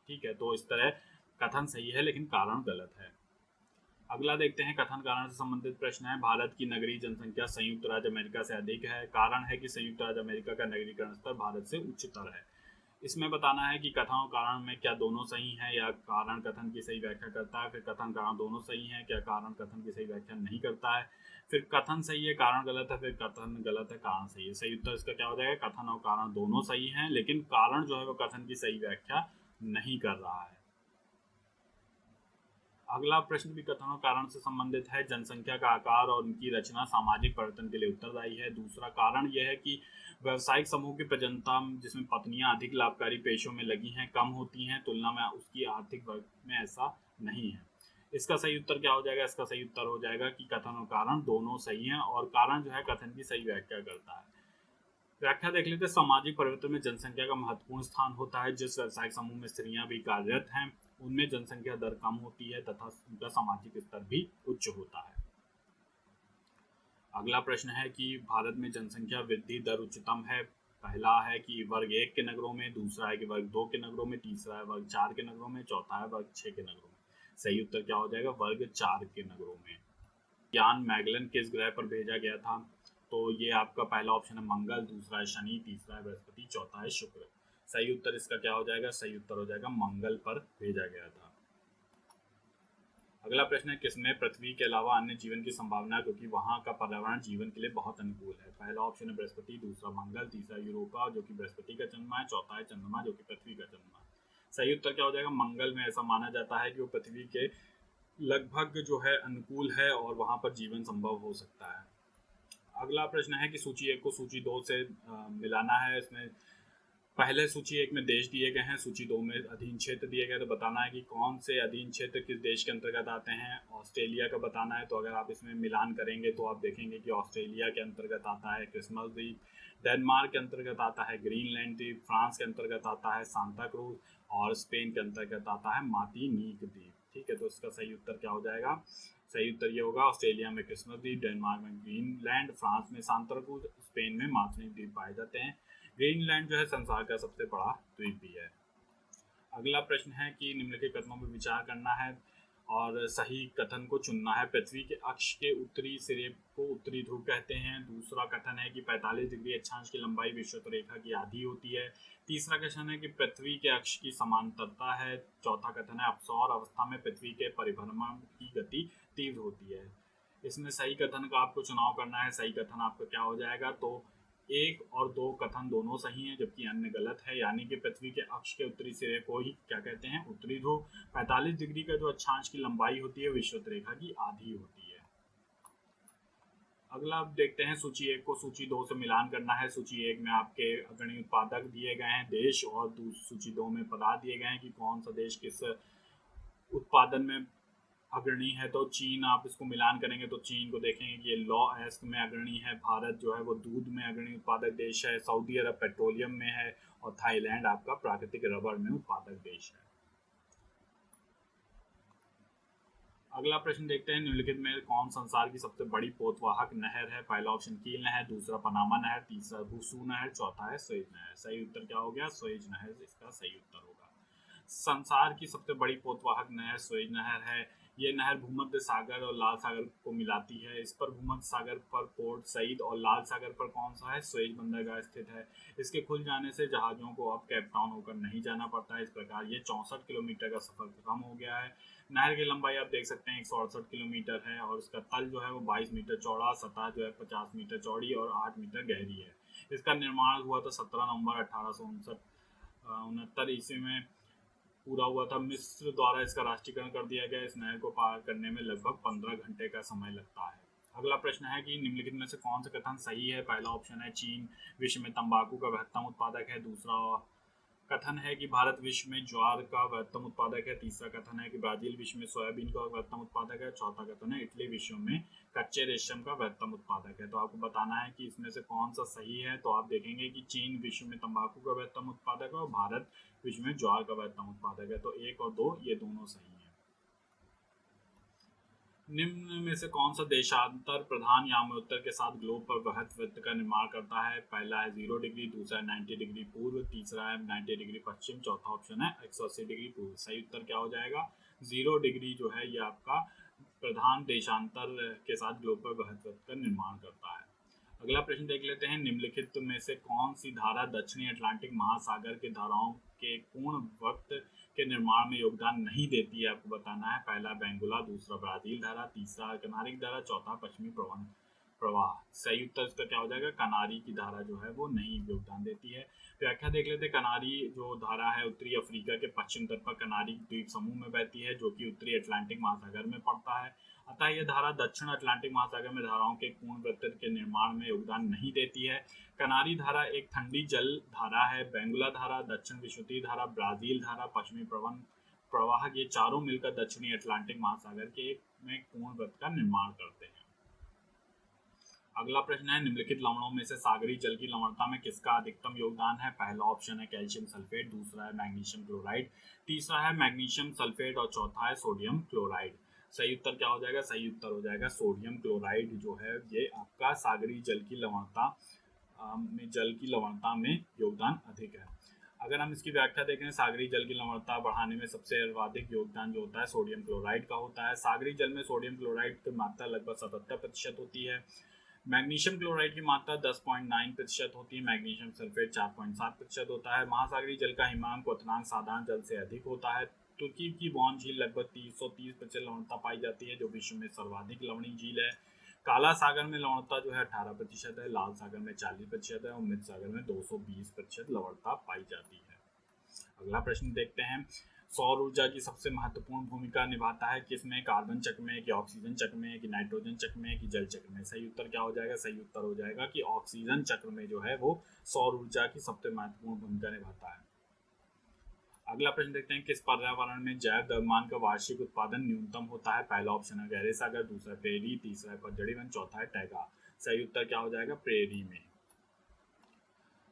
ठीक है, तो इस तरह कथन सही है लेकिन कारण गलत है। अगला देखते हैं कथन कारण से संबंधित प्रश्न है। भारत की नगरीय जनसंख्या संयुक्त राज्य अमेरिका से अधिक है। कारण है कि संयुक्त राज्य अमेरिका का नगरीकरण स्तर भारत से उच्चतर है। इसमें बताना है कि कथन और कारण में क्या दोनों सही हैं या कारण कथन की सही व्याख्या करता है। फिर कथन कारण दोनों सही हैं, क्या कारण कथन की सही व्याख्या नहीं करता है। फिर कथन सही है, कारण गलत है। फिर कथन गलत है, कारण सही है। सही उत्तर इसका क्या हो जाएगा? कथन और कारण दोनों सही हैं लेकिन कारण जो है वो कथन की सही व्याख्या नहीं कर रहा है। अगला प्रश्न भी कथन और कारण से संबंधित है। जनसंख्या का आकार और उनकी रचना सामाजिक परिवर्तन के लिए उत्तरदायी है। दूसरा कारण यह है कि व्यावसायिक समूह की प्रजनता जिसमें पत्नियां अधिक लाभकारी पेशों में लगी हैं कम होती हैं तुलना में उसकी आर्थिक वर्ग में ऐसा नहीं है। इसका सही उत्तर क्या हो जाएगा? इसका सही उत्तर हो जाएगा कि कथन और कारण दोनों सही हैं और कारण जो है कथन की सही व्याख्या करता है। व्याख्या देख लेते हैं। सामाजिक परिवर्तन में जनसंख्या का महत्वपूर्ण स्थान होता है। जिस व्यवसायिक समूह में स्त्रियां भी कार्यरत हैं उनमें जनसंख्या दर कम होती है तथा उनका सामाजिक स्तर भी उच्च होता है। अगला प्रश्न है कि भारत में जनसंख्या वृद्धि दर उच्चतम है। पहला है कि वर्ग 1 के नगरों में, दूसरा है कि वर्ग 2 के नगरों में, तीसरा है वर्ग 4 के नगरों में, चौथा है वर्ग 6 के नगरों में। सही उत्तर क्या हो जाएगा? वर्ग 4 के नगरों में। यान मैगलन किस ग्रह पर भेजा गया था? तो ये आपका पहला ऑप्शन है मंगल, दूसरा है शनि, तीसरा है बृहस्पति, चौथा है शुक्र। सही उत्तर इसका क्या हो जाएगा? सही उत्तर हो जाएगा मंगल पर भेजा गया था। अगला प्रश्न है किसमें पृथ्वी के अलावा अन्य जीवन की संभावना है क्योंकि वहां का पर्यावरण जीवन के लिए बहुत अनुकूल है। पहला ऑप्शन है बृहस्पति, दूसरा मंगल, तीसरा यूरोपा जो कि बृहस्पति का चंद्रमा है, चौथा है चंद्रमा जो कि पृथ्वी का चंद्रमा है। सही उत्तर क्या हो जाएगा? मंगल में ऐसा माना जाता है कि वो पृथ्वी के लगभग जो है अनुकूल है और वहां पर जीवन संभव हो सकता है। अगला प्रश्न है कि सूची 1 को सूची 2 से मिलाना है। इसमें पहले सूची 1 में देश दिए गए हैं, सूची 2 में अधीन क्षेत्र दिए गए। तो बताना है कि कौन से अधीन क्षेत्र किस देश के अंतर्गत आते हैं। ऑस्ट्रेलिया का बताना है। तो अगर आप इसमें मिलान करेंगे तो आप देखेंगे कि ऑस्ट्रेलिया के अंतर्गत आता है क्रिसमस द्वीप, डेनमार्क के अंतर्गत आता है ग्रीनलैंड द्वीप, फ्रांस के अंतर्गत आता है सांता क्रूज और स्पेन के अंतर्गत आता है मार्टिनिक द्वीप। ठीक है, तो इसका सही उत्तर क्या हो जाएगा? सही उत्तर ये होगा ऑस्ट्रेलिया में क्रिसमस द्वीप, डेनमार्क में ग्रीनलैंड, फ्रांस में सांता क्रूज, स्पेन में मार्टिनिक द्वीप पाए जाते हैं। ग्रीनलैंड जो है संसार का सबसे बड़ा द्वीप भी है। अगला प्रश्न है कि निम्नलिखित कथनों पर विचार करना है और सही कथन को चुनना है। पृथ्वी के अक्ष के उत्तरी सिरे को उत्तरी ध्रुव कहते हैं। दूसरा कथन है कि 45 डिग्री अक्षांश की लंबाई विषुवत रेखा की आधी होती है। तीसरा कथन है कि पृथ्वी के अक्ष की समांतरता है। चौथा कथन है अपसौर अवस्था में पृथ्वी के परिभ्रमण की गति तीव्र होती है। इसमें सही कथन का आपको चुनाव करना है। सही कथन आपका क्या हो जाएगा? तो 1 और 2 कथन दोनों सही हैं जबकि अन्य गलत है। यानी कि पृथ्वी के अक्ष के उत्तरी सिरे को ही क्या कहते हैं? उत्तरी ध्रुव। 45 डिग्री का जो अक्षांश की लंबाई होती है विषुवत रेखा की आधी होती है। अगला आप देखते हैं सूची 1 को सूची 2 से मिलान करना है। सूची 1 में आपके अग्रणी उत्पादक दिए गए हैं देश और सूची 2 में पदार्थ दिए गए हैं कि कौन सा देश किस उत्पादन में अग्रणी है। तो चीन, आप इसको मिलान करेंगे तो चीन को देखेंगे कि ये लॉ एस्क में अग्रणी है। भारत जो है वो दूध में अग्रणी उत्पादक देश है। सऊदी अरब पेट्रोलियम में है और थाईलैंड आपका प्राकृतिक रबर में उत्पादक देश है। अगला प्रश्न देखते हैं निम्नलिखित में कौन संसार की सबसे बड़ी पोतवाहक नहर है। पहला ऑप्शन कील नहर, दूसरा पनामा नहर, तीसरा भूसू नहर, चौथा है स्वेज नहर। सही उत्तर क्या हो गया? स्वेज नहर इसका सही उत्तर होगा। संसार की सबसे बड़ी पोतवाहक नहर सुएज नहर है। ये नहर भूमध्य सागर और लाल सागर को मिलाती है। इस पर भूमध्य सागर पर पोर्ट सईद और लाल सागर पर कौन सा है, सुएज बंदरगाह स्थित है। इसके खुल जाने से जहाज़ों को अब केप टाउन होकर नहीं जाना पड़ता है। इस प्रकार ये 64 किलोमीटर का सफर कम हो गया है। नहर की लंबाई आप देख सकते हैं 168 किलोमीटर है और इसका तल जो है वो 22 मीटर चौड़ा, सतह जो है 50 मीटर चौड़ी और 8 मीटर गहरी है। इसका निर्माण हुआ था 17 नवंबर 1869 ईस्वी में पूरा हुआ था। मिस्र द्वारा इसका राष्ट्रीयकरण कर दिया गया। इस नहर को पार करने में लगभग 15 घंटे का समय लगता है। अगला प्रश्न है कि निम्नलिखित में से कौन सा कथन सही है। पहला ऑप्शन है चीन विश्व में तंबाकू का बृहत्तम उत्पादक है। दूसरा कथन है कि भारत विश्व में ज्वार का बृहत्तम उत्पादक है। तीसरा कथन है कि ब्राजील विश्व में सोयाबीन का बृहत्तम उत्पादक है। चौथा कथन है इटली विश्व में कच्चे रेशम का बृहत्तम उत्पादक है। तो आपको बताना है कि इसमें से कौन सा सही है। तो आप देखेंगे कि चीन विश्व में तंबाकू का बृहत्तम उत्पादक है और भारत विश्व में ज्वार का बृहत्तम उत्पादक है। तो 1 और 2 ये दोनों सही है। निम्न में से कौन सा देशांतर प्रधान यामोत्तर के साथ ग्लोब पर वृहत वृत्त का निर्माण करता है। पहला है 0 डिग्री, दूसरा है 90 डिग्री पूर्व, तीसरा है 90 डिग्री पश्चिम, चौथा ऑप्शन है 180 डिग्री पूर्व। सही उत्तर क्या हो जाएगा, 0 डिग्री जो है ये आपका प्रधान देशांतर के साथ ग्लोब पर वृहत वृत्त का निर्माण करता है। अगला प्रश्न देख लेते हैं। निम्नलिखित में से कौन सी धारा दक्षिणी अटलांटिक महासागर के धाराओं के पूर्ण वक्त के निर्माण में योगदान नहीं देती है। आपको बताना है। पहला बेंगुला, दूसरा ब्राजील धारा, तीसरा कनारिक धारा, चौथा पश्चिमी प्रवाह। सही उत्तर इसका क्या हो जाएगा, कनारी की धारा जो है वो नहीं योगदान देती है। व्याख्या देख लेते हैं। कनारी जो धारा है उत्तरी अफ्रीका के पश्चिम तट पर कनारी द्वीप समूह में बहती है जो कि उत्तरी अटलांटिक महासागर में पड़ता है। अतः यह धारा दक्षिण अटलांटिक महासागर में धाराओं के पूर्ण वृत्त के निर्माण में योगदान नहीं देती है। कनारी धारा एक ठंडी जल धारा है। बेंगुला धारा, दक्षिण विषुवतीय धारा, ब्राजील धारा, पश्चिमी प्रवाह ये चारों मिलकर दक्षिणी अटलांटिक महासागर के में पूर्ण वृत्त का निर्माण करते हैं। अगला प्रश्न है। निम्नलिखित लवणों में से सागरी जल की लवणता में किसका अधिकतम योगदान है। पहला ऑप्शन है कैल्शियम सल्फेट, दूसरा है मैग्नीशियम क्लोराइड, तीसरा है मैग्नीशियम सल्फेट और चौथा है सोडियम क्लोराइड। सही उत्तर क्या हो जाएगा, सही उत्तर हो जाएगा सोडियम क्लोराइड जो है ये आपका सागरी जल की लवणता में योगदान अधिक है। अगर हम इसकी व्याख्या देखें, सागरी जल की लवणता बढ़ाने में सबसे सर्वाधिक योगदान जो होता है सोडियम क्लोराइड का होता है। सागरी जल में सोडियम क्लोराइड की मात्रा लगभग 77% होती है। मैग्नीशियम क्लोराइड की मात्रा 10.9% होती है। मैग्नीशियम सल्फेट 4.7% होता है। महासागरीय जल का हिमांक क्वथनांक साधारण जल से अधिक होता है। तुर्की की बॉन झील लगभग 330% लवणता पाई जाती है जो विश्व में सर्वाधिक लवणीय झील है। काला सागर में लवणता जो है 18% है, लाल सागर में 40% है और मृत सागर में 220% लवणता पाई जाती है। अगला प्रश्न देखते हैं। सौर ऊर्जा की सबसे महत्वपूर्ण भूमिका निभाता है किसमें, कार्बन चक्र में, कि ऑक्सीजन चक्र में, कि नाइट्रोजन चक्र में, कि जल चक्र में। सही उत्तर क्या हो जाएगा, सही उत्तर हो जाएगा कि ऑक्सीजन चक्र में जो है वो सौर ऊर्जा की सबसे महत्वपूर्ण भूमिका निभाता है। अगला प्रश्न देखते हैं। किस पर्यावरण में जैव द्रव्यमान का वार्षिक उत्पादन न्यूनतम होता है। पहला ऑप्शन है गहरे सागर, दूसरा प्रेरी, तीसरा है पतझड़ी वन, चौथा है टैगा। सही उत्तर क्या हो जाएगा, प्रेरी में।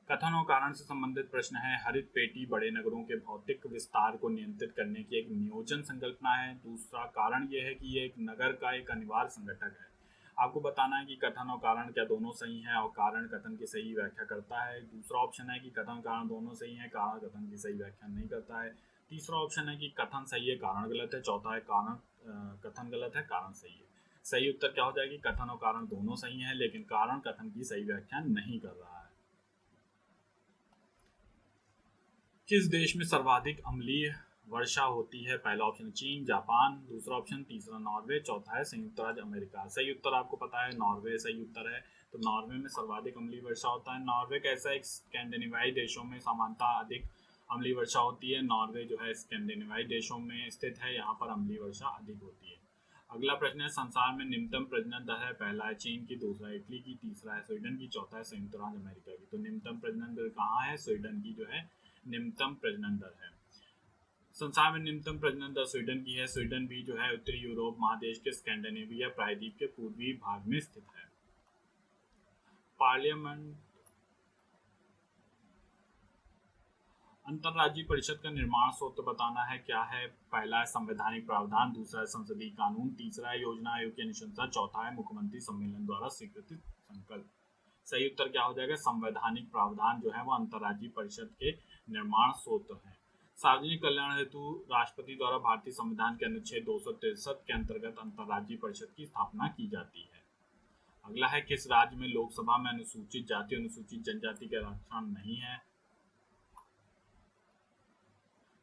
कथन और कारण से संबंधित प्रश्न है। हरित पेटी बड़े नगरों के भौतिक विस्तार को नियंत्रित करने की एक नियोजन संकल्पना है। दूसरा कारण यह है कि यह एक नगर का एक अनिवार्य संगठक है। आपको बताना है कि कथन और कारण क्या दोनों सही हैं और कारण कथन की सही व्याख्या करता है। दूसरा ऑप्शन है कि कथन कारण दोनों सही हैं, कारण कथन की सही व्याख्या नहीं करता है। तीसरा ऑप्शन है कि कथन सही है, कारण गलत है। चौथा है कथन गलत है, कारण सही है। सही उत्तर क्या हो जाएगी, कथन और कारण दोनों सही हैं लेकिन कारण कथन की सही व्याख्या नहीं कर रहा है। किस देश में सर्वाधिक अम्लीय वर्षा होती है। पहला ऑप्शन चीन, जापान, दूसरा ऑप्शन, तीसरा नॉर्वे, चौथा है संयुक्त राज्य अमेरिका। सही उत्तर आपको पता है नॉर्वे सही उत्तर है। तो नॉर्वे में सर्वाधिक अम्लीय वर्षा होता है। नॉर्वे कैसा एक स्कैंडिनेवियाई देशों में सामान्यतः अधिक अम्लीय वर्षा होती है। नॉर्वे जो है स्कैंडिनेवियाई देशों में स्थित है, यहाँ पर अम्लीय वर्षा अधिक होती है। अगला प्रश्न है। संसार में निम्नतम प्रजनन दर है। पहला है चीन की, दूसरा है इटली की, तीसरा है स्वीडन की, चौथा है संयुक्त राज्य अमेरिका की। तो निम्नतम प्रजनन दर कहाँ है, स्वीडन की जो है निम्नतम प्रजनन दर है। संसार में निम्नतम प्रजनन दर स्वीडन की है। स्वीडन भी जो है उत्तरी यूरोप महादेश के स्कैंडिनेविया प्रायद्वीप के पूर्वी भाग में स्थित है। पार्लियामेंट अंतर्राज्यीय परिषद का निर्माण सूत्र बताना है क्या है। पहला है संवैधानिक प्रावधान, दूसरा है संसदीय कानून, तीसरा है योजना आयोग की अनुशंसा, चौथा है मुख्यमंत्री सम्मेलन द्वारा स्वीकृत संकल्प। सही उत्तर क्या हो जाएगा, संवैधानिक प्रावधान जो है वो अंतर्राज्यीय परिषद के निर्माण सूत्र है। सार्वजनिक कल्याण हेतु राष्ट्रपति द्वारा भारतीय संविधान के अनुच्छेद 263 के अंतर्गत अंतर्राज्यीय परिषद की स्थापना की जाती है। अगला है, किस राज्य में लोकसभा में अनुसूचित जाति अनुसूचित जनजाति के आरक्षण नहीं है?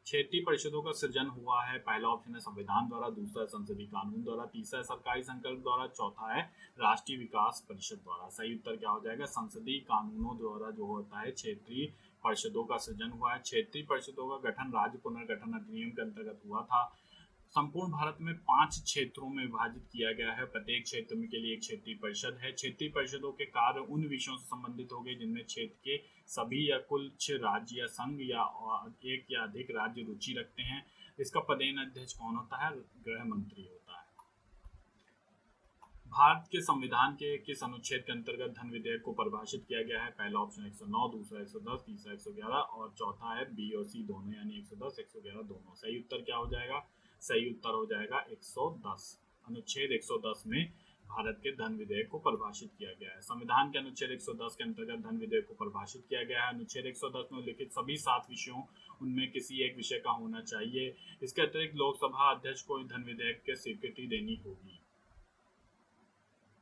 क्षेत्रीय परिषदों का सृजन हुआ है। पहला ऑप्शन है संविधान द्वारा, दूसरा है संसदीय कानून द्वारा, तीसरा है सरकारी संकल्प द्वारा, चौथा है राष्ट्रीय विकास परिषद द्वारा। सही उत्तर क्या हो जाएगा? संसदीय कानूनों द्वारा जो होता है क्षेत्रीय परिषदों का सृजन हुआ है। क्षेत्रीय परिषदों का गठन राज्य पुनर्गठन अधिनियम के अंतर्गत हुआ था। संपूर्ण भारत में 5 क्षेत्रों में विभाजित किया गया है। प्रत्येक क्षेत्र के लिए एक क्षेत्रीय परिषद है। क्षेत्रीय परिषदों के कार्य उन विषयों से संबंधित होंगे जिनमें क्षेत्र के सभी या कुछ राज्य या संघ या एक या अधिक राज्य रुचि रखते हैं। इसका पदेन अध्यक्ष कौन होता है? गृह मंत्री होता है। भारत के संविधान के किस अनुच्छेद के अंतर्गत धन विधेयक को परिभाषित किया गया है? पहला ऑप्शन 109, दूसरा 110, तीसरा 111 और चौथा है बी और सी दोनों, यानी 110 111 दोनों। सही उत्तर क्या हो जाएगा? सही उत्तर हो जाएगा 110। अनुच्छेद 110 में भारत के धन विधेयक को परिभाषित किया गया है। संविधान के अनुच्छेद 110 के अंतर्गत धन विधेयक को परिभाषित किया गया है। अनुच्छेद 110 में उल्लिखित सभी 7 विषयों उनमें किसी एक विषय का होना चाहिए। इसके अतिरिक्त लोकसभा अध्यक्ष को धन विधेयक की स्वीकृति देनी होगी।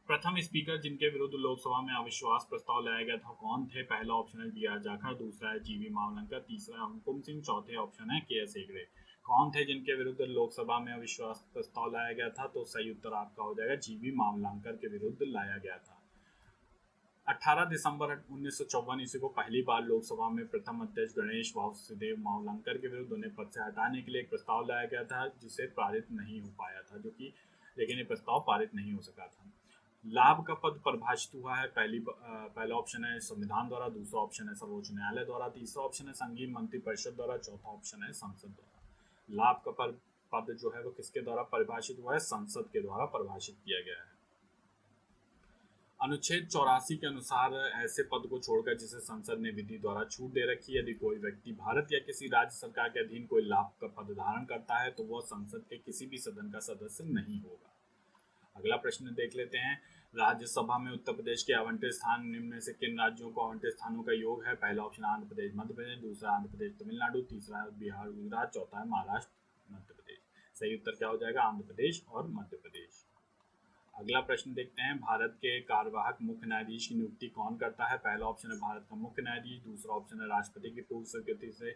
प्रथम स्पीकर जिनके विरुद्ध लोकसभा में अविश्वास प्रस्ताव लाया गया था कौन थे? पहला ऑप्शन है बी आर जाखड़, दूसरा है जीवी मावलंकर, तीसरा है हुकुम सिंह, चौथे ऑप्शन है के एस हेगड़े। कौन थे जिनके विरुद्ध लोकसभा में अविश्वास प्रस्ताव लाया गया था? तो सही उत्तर आपका हो जाएगा जीवी मावलंकर के विरुद्ध लाया गया था। 18 दिसंबर 1954 ईस्वी को पहली बार लोकसभा में प्रथम अध्यक्ष गणेश वासुदेव मावलंकर के विरुद्ध उन्हें पद से हटाने के लिए एक प्रस्ताव लाया गया था जिसे पारित नहीं हो पाया था, लेकिन ये प्रस्ताव पारित नहीं हो सका था। लाभ का पद परिभाषित हुआ है। पहला ऑप्शन है संविधान द्वारा, दूसरा ऑप्शन है सर्वोच्च न्यायालय द्वारा, तीसरा ऑप्शन है संघीय मंत्रिपरिषद द्वारा, चौथा ऑप्शन है संसद द्वारा। लाभ का पद जो है वो किसके द्वारा परिभाषित हुआ है? संसद के द्वारा परिभाषित किया गया है। अनुच्छेद 84 के अनुसार ऐसे पद को छोड़कर जिसे संसद ने विधि द्वारा छूट दे रखी है, यदि कोई व्यक्ति भारत या किसी राज्य सरकार के अधीन कोई लाभ का पद धारण करता है तो वह संसद के किसी भी सदन का सदस्य नहीं होगा। अगला प्रश्न देख लेते हैं। राज्यसभा में उत्तर प्रदेश के आवंटित स्थान निम्न में से किन राज्यों को आवंटित स्थानों का योग है? पहला ऑप्शन आंध्र प्रदेश मध्य प्रदेश, दूसरा आंध्र प्रदेश तमिलनाडु, तीसरा बिहार गुजरात, चौथा है महाराष्ट्र मध्य प्रदेश। सही उत्तर क्या हो जाएगा? आंध्र प्रदेश और मध्य प्रदेश। अगला प्रश्न देखते हैं। भारत के कार्यवाहक मुख्य न्यायाधीश की नियुक्ति कौन करता है? पहला ऑप्शन है भारत का मुख्य न्यायाधीश, दूसरा ऑप्शन है राष्ट्रपति की पूर्व स्वीकृति से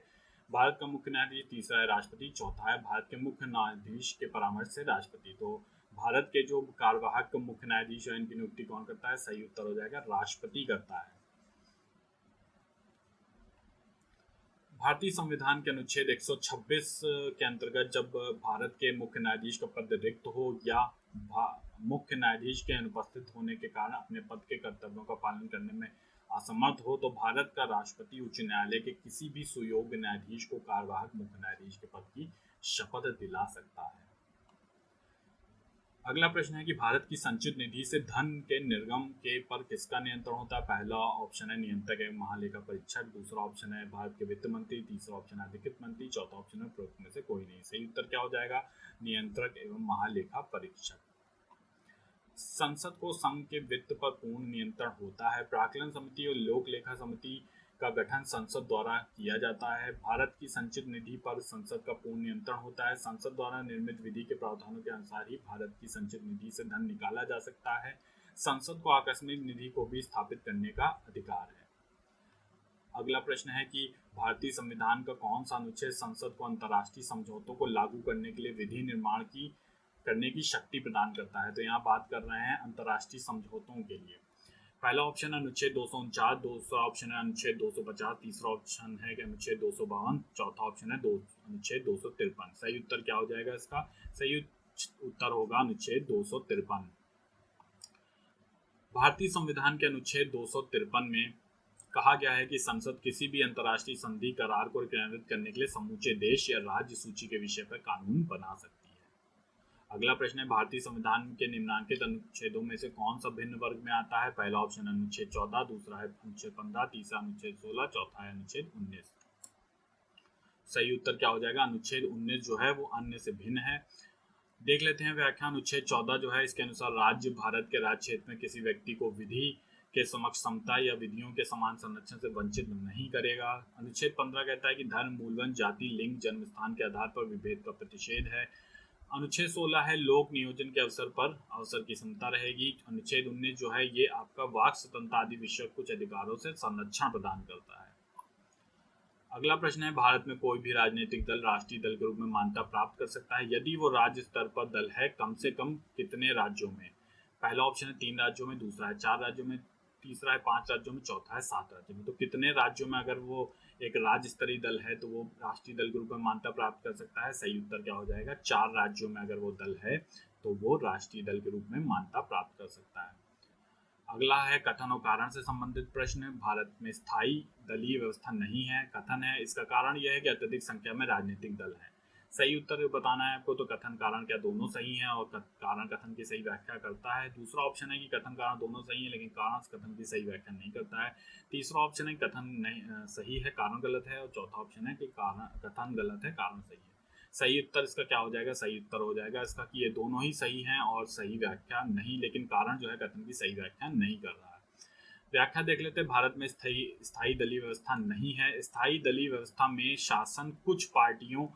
भारत का मुख्य न्यायाधीश, तीसरा है राष्ट्रपति, चौथा है भारत के मुख्य न्यायाधीश के परामर्श से राष्ट्रपति। तो भारत के जो कार्यवाहक मुख्य न्यायाधीश है इनकी नियुक्ति कौन करता है? सही उत्तर हो जाएगा राष्ट्रपति करता है। भारतीय संविधान के अनुच्छेद 126 के अंतर्गत जब भारत के मुख्य न्यायाधीश का पद रिक्त हो या मुख्य न्यायाधीश के अनुपस्थित होने के कारण अपने पद के कर्तव्यों का पालन करने में असमर्थ हो तो भारत का राष्ट्रपति उच्च न्यायालय के किसी भी सुयोग्य न्यायाधीश को कार्यवाहक मुख्य न्यायाधीश के पद की शपथ दिला सकता है। अगला प्रश्न है कि भारत की संचित निधि से धन के निर्गम के पर किसका नियंत्रण होता है? पहला ऑप्शन है नियंत्रक एवं महालेखा परीक्षक, दूसरा ऑप्शन है भारत के वित्त मंत्री, तीसरा ऑप्शन है अधिकृत मंत्री, चौथा ऑप्शन है उपरोक्त में से कोई नहीं। सही उत्तर क्या हो जाएगा? नियंत्रक एवं महालेखा परीक्षक। संसद को संघ के वित्त पर पूर्ण नियंत्रण होता है। प्राक्कलन समिति और लोक लेखा समिति का गठन संसद द्वारा किया जाता है। भारत की संचित निधि पर संसद का पूर्ण नियंत्रण होता है। संसद द्वारा निर्मित विधि के प्रावधानों के अनुसार ही भारत की संचित निधि से धन निकाला जा सकता है। संसद को आकस्मिक निधि को भी स्थापित करने का अधिकार है। अगला प्रश्न है कि भारतीय संविधान का कौन सा अनुच्छेद संसद को अंतर्राष्ट्रीय समझौतों को लागू करने के लिए विधि निर्माण करने की शक्ति प्रदान करता है? तो यहाँ बात कर रहे हैं अंतर्राष्ट्रीय समझौतों के लिए। पहला ऑप्शन है अनुच्छेद 249, दूसरा ऑप्शन है अनुच्छेद 250, तीसरा ऑप्शन है अनुच्छेद 252, चौथा ऑप्शन है अनुच्छेद 253। सही उत्तर क्या हो जाएगा इसका? सही उत्तर होगा अनुच्छेद 253। भारतीय संविधान के अनुच्छेद 253 में कहा गया है कि संसद किसी भी अंतर्राष्ट्रीय संधि करार को क्रियान्वित करने के लिए समूचे देश या राज्य सूची के विषय पर कानून बना सकती है। अगला प्रश्न है भारतीय संविधान के निम्नलिखित अनुच्छेदों में से कौन सा भिन्न वर्ग में आता है? पहला ऑप्शन अनुच्छेद 14, दूसरा है अनुच्छेद 15, तीसरा अनुच्छेद 16, चौथा है अनुच्छेद 19। सही उत्तर क्या हो जाएगा? अनुच्छेद 19 जो है वो अन्य से भिन्न है। देख लेते हैं व्याख्या। अनुच्छेद 14 जो है इसके अनुसार राज्य भारत के राज्य क्षेत्र में किसी व्यक्ति को विधि के समक्ष समता या विधियों के समान संरक्षण से वंचित नहीं करेगा। अनुच्छेद 15 कहता है कि धर्म, मूलवन, जाति, लिंग, जन्म स्थान के आधार पर विभेद का प्रतिषेध है। अनुच्छेद 16 है लोक नियोजन के अवसर पर अवसर की समता रहेगी। अनुच्छेद 19 जो है ये आपका वाक स्वतंत्रता आदि विषय कुछ अधिकारों से संरक्षण प्रदान करता है। अगला प्रश्न है भारत में कोई भी राजनीतिक दल राष्ट्रीय दल के रूप में मान्यता प्राप्त कर सकता है यदि वो राज्य स्तर पर दल है कम से कम कितने राज्यों में। पहला ऑप्शन है 3 राज्यों में, दूसरा है 4 राज्यों में, तीसरा है 5 राज्यों में, चौथा है 7 राज्यों में। तो कितने राज्यों में अगर वो एक राज्य स्तरीय दल है तो वो राष्ट्रीय दल के रूप में मान्यता प्राप्त कर सकता है। सही उत्तर क्या हो जाएगा, 4 राज्यों में अगर वो दल है तो वो राष्ट्रीय दल के रूप में मान्यता प्राप्त कर सकता है। अगला है कथन और कारण से संबंधित प्रश्न। भारत में स्थायी दलीय व्यवस्था नहीं है, कथन है। इसका कारण यह है कि अत्यधिक संख्या में राजनीतिक दल हैं। सही उत्तर बताना है आपको, तो कथन कारण क्या दोनों सही हैं और कारण कथन की सही व्याख्या करता है। दूसरा ऑप्शन है कि कथन कारण दोनों सही है लेकिन कारण कथन की सही व्याख्या नहीं करता है। तीसरा ऑप्शन है कथन नहीं सही है कारण गलत है, और चौथा ऑप्शन है कि कथन गलत है कारण सही है। सही उत्तर इसका क्या हो जाएगा, सही उत्तर हो जाएगा इसका कि ये दोनों ही सही हैं और सही व्याख्या नहीं, लेकिन कारण जो है कथन की सही व्याख्या नहीं कर रहा है। व्याख्या देख लेते हैं। भारत में स्थायी दलीय व्यवस्था नहीं है। स्थायी दलीय व्यवस्था में शासन कुछ पार्टियों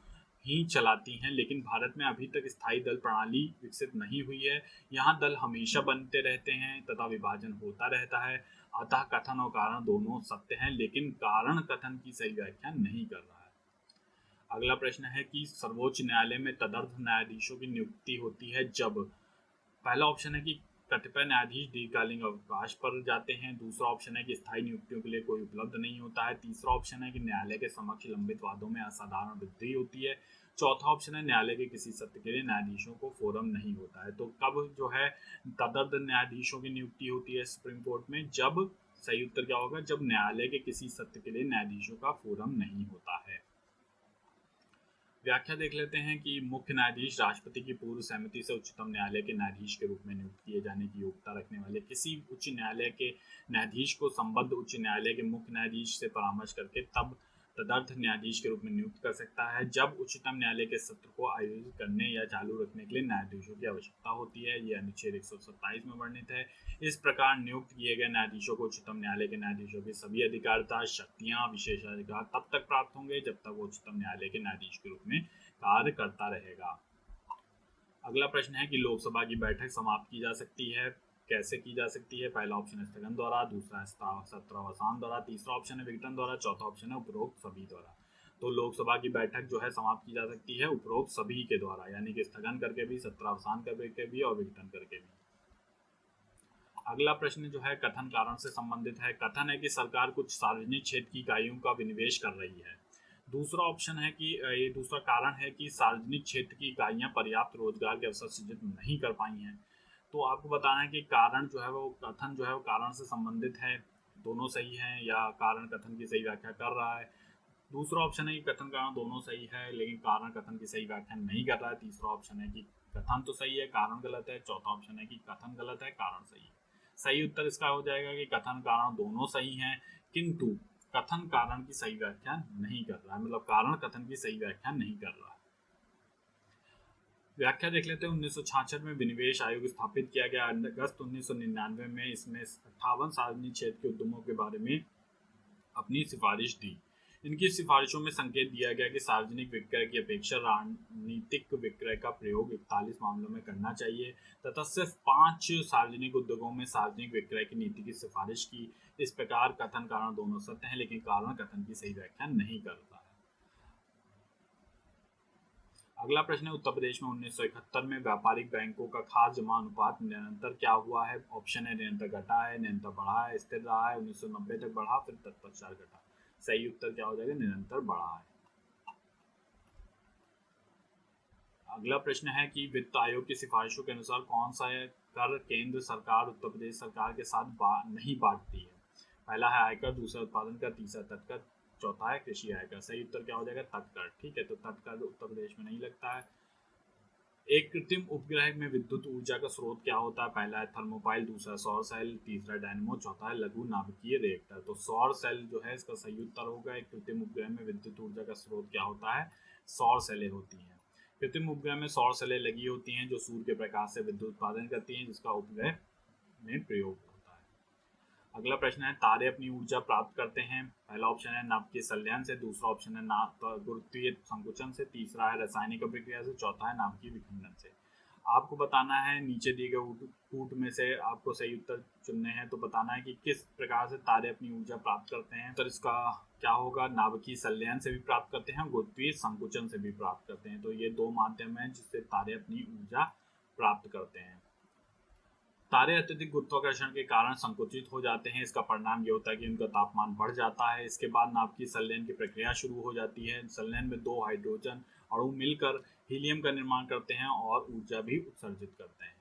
ही चलाती हैं, लेकिन भारत में अभी तक स्थायी दल प्रणाली विकसित नहीं हुई है। यहाँ दल हमेशा बनते रहते हैं तथा विभाजन होता रहता है। अतः कथन और कारण दोनों सत्य हैं, लेकिन कारण कथन की सही व्याख्या नहीं कर रहा है। अगला प्रश्न है कि सर्वोच्च न्यायालय में तदर्थ न्यायाधीशों की नियुक्ति होती है जब। पहला ऑप्शन है कि कतिपय न्यायाधीश दीर्घकालीन अवकाश पर जाते हैं। दूसरा ऑप्शन है कि स्थायी नियुक्तियों के लिए कोई उपलब्ध नहीं होता है। तीसरा ऑप्शन है कि न्यायालय के समक्ष लंबित वादों में असाधारण वृद्धि होती है। चौथा ऑप्शन है न्यायालय के किसी सत्र के लिए न्यायाधीशों को फोरम नहीं होता है। तो कब जो है तदर्थ न्यायाधीशों की नियुक्ति होती है सुप्रीम कोर्ट में, जब। सही उत्तर क्या होगा, जब न्यायालय के किसी सत्र के लिए न्यायाधीशों का फोरम नहीं होता है। व्याख्या देख लेते हैं कि मुख्य न्यायाधीश राष्ट्रपति की पूर्व सहमति से उच्चतम न्यायालय के न्यायाधीश के रूप में नियुक्त किए जाने की योग्यता रखने वाले किसी उच्च न्यायालय के न्यायाधीश को संबद्ध उच्च न्यायालय के मुख्य न्यायाधीश से परामर्श करके तब तदर्थ न्यायाधीश के रूप में नियुक्त कर सकता है जब उच्चतम न्यायालय के सत्र को आयोजित करने या चालू रखने के लिए न्यायाधीशों की आवश्यकता होती है। यह अनुच्छेद 127 में वर्णित है। इस प्रकार नियुक्त किए गए न्यायाधीशों को उच्चतम न्यायालय के न्यायाधीशों की सभी अधिकारिता, शक्तियां, विशेषाधिकार तब तक प्राप्त होंगे जब तक वो उच्चतम न्यायालय के न्यायाधीश के रूप में कार्य करता रहेगा। अगला प्रश्न है कि लोकसभा की बैठक समाप्त की जा सकती है, कैसे की जा सकती है। पहला ऑप्शन है स्थगन द्वारा, दूसरा है सत्रावसान द्वारा, तीसरा ऑप्शन है विघटन द्वारा, चौथा ऑप्शन है उपरोक्त सभी द्वारा। तो लोकसभा की बैठक जो है समाप्त की जा सकती है उपरोक्त सभी के द्वारा, यानी कि स्थगन करके भी, सत्रावसान करके भी और विघटन करके भी। अगला प्रश्न जो है कथन कारण से संबंधित है। कथन है कि सरकार कुछ सार्वजनिक क्षेत्र की इकाइयों का विनिवेश कर रही है। दूसरा ऑप्शन है कि ये दूसरा कारण है कि सार्वजनिक क्षेत्र की इकाइयां पर्याप्त रोजगार के अवसर सृजित नहीं कर पाई हैं। तो आपको बताना है कि कारण जो है वो कथन जो है वो कारण से संबंधित है, दोनों सही हैं, या कारण कथन की सही व्याख्या कर रहा है। दूसरा ऑप्शन है कि कथन कारण दोनों सही है लेकिन कारण कथन की सही व्याख्या नहीं कर रहा है। तीसरा ऑप्शन है कि कथन तो सही है कारण गलत है। चौथा ऑप्शन है कि कथन गलत है कारण सही है। सही उत्तर इसका हो जाएगा कि कथन कारण दोनों सही हैं किंतु कथन कारण की सही व्याख्या नहीं कर रहा है, मतलब कारण कथन की सही व्याख्या नहीं कर रहा है। व्याख्या देख लेते हैं। 1966 में विनिवेश आयोग स्थापित किया गया। अगस्त 1999 में इसमें 58 सार्वजनिक क्षेत्र के उद्यमों के बारे में अपनी सिफारिश दी। इनकी सिफारिशों में संकेत दिया गया कि सार्वजनिक विक्रय की अपेक्षा रणनीतिक विक्रय का प्रयोग 41 मामलों में करना चाहिए तथा सिर्फ 5 सार्वजनिक उद्योगों में सार्वजनिक विक्रय की नीति की सिफारिश की। इस प्रकार कथन कारण दोनों सत्य हैं लेकिन कारण कथन की सही व्याख्या नहीं करता है। अगला प्रश्न है उत्तर प्रदेश में 1971 में व्यापारिक बैंकों का खास जमा अनुपात निरंतर क्या हुआ है। ऑप्शन है निरंतर घटा है, निरंतर बढ़ा है, स्थिर रहा है, 1990 तक बढ़ा, फिर तत्पश्चात घटा। सही उत्तर क्या हो जाएगा, निरंतर बढ़ा है। अगला प्रश्न है कि वित्त आयोग की सिफारिशों के अनुसार कौन सा कर केंद्र सरकार उत्तर प्रदेश सरकार के साथ नहीं बांटती है। पहला है आयकर, दूसरा उत्पादन कर, तीसरा तत्कर, चौथा है कृषि आयकर। सही उत्तर क्या हो जाएगा, तत्कर। ठीक है, तो तत्कर उत्तर प्रदेश में नहीं लगता है। एक कृत्रिम उपग्रह में विद्युत ऊर्जा का स्रोत क्या होता है। पहला है थर्मोपाइल, दूसरा सौर सेल, तीसरा डायनेमो, चौथा है लघु नाभिकीय रिएक्टर। तो सौर सेल जो है इसका सही उत्तर होगा। एक कृत्रिम उपग्रह में विद्युत ऊर्जा का स्रोत क्या होता है, सौर सेलें होती हैं। कृत्रिम उपग्रह में सौर सेलें लगी होती हैं जो सूर्य के प्रकाश से विद्युत उत्पादन करती हैं जिसका उपग्रह में प्रयोग होता है। अगला प्रश्न है तारे अपनी ऊर्जा प्राप्त करते हैं। पहला ऑप्शन है नभ के संलयन से, दूसरा ऑप्शन है गुरुत्वीय संकुचन से, तीसरा है रासायनिक अभिक्रिया से, चौथा है नाभिकीय विखंडन से। आपको बताना है नीचे दिए गए कूट में से आपको सही उत्तर चुनने हैं, तो बताना है कि किस प्रकार से तारे अपनी ऊर्जा प्राप्त करते हैं। तो इसका क्या होगा, नाभिकीय संलयन से भी प्राप्त करते हैं, गुरुत्वीय संकुचन से भी प्राप्त करते हैं। तो ये दो माध्यम हैं जिससे तारे अपनी ऊर्जा प्राप्त करते हैं। तारे अत्यधिक गुरुत्वाकर्षण के कारण संकुचित हो जाते हैं। इसका परिणाम ये होता है कि उनका तापमान बढ़ जाता है। इसके बाद नाभिकीय संलयन की प्रक्रिया शुरू हो जाती है। संलयन में दो हाइड्रोजन अणु मिलकर हीलियम का निर्माण करते हैं और ऊर्जा भी उत्सर्जित करते हैं।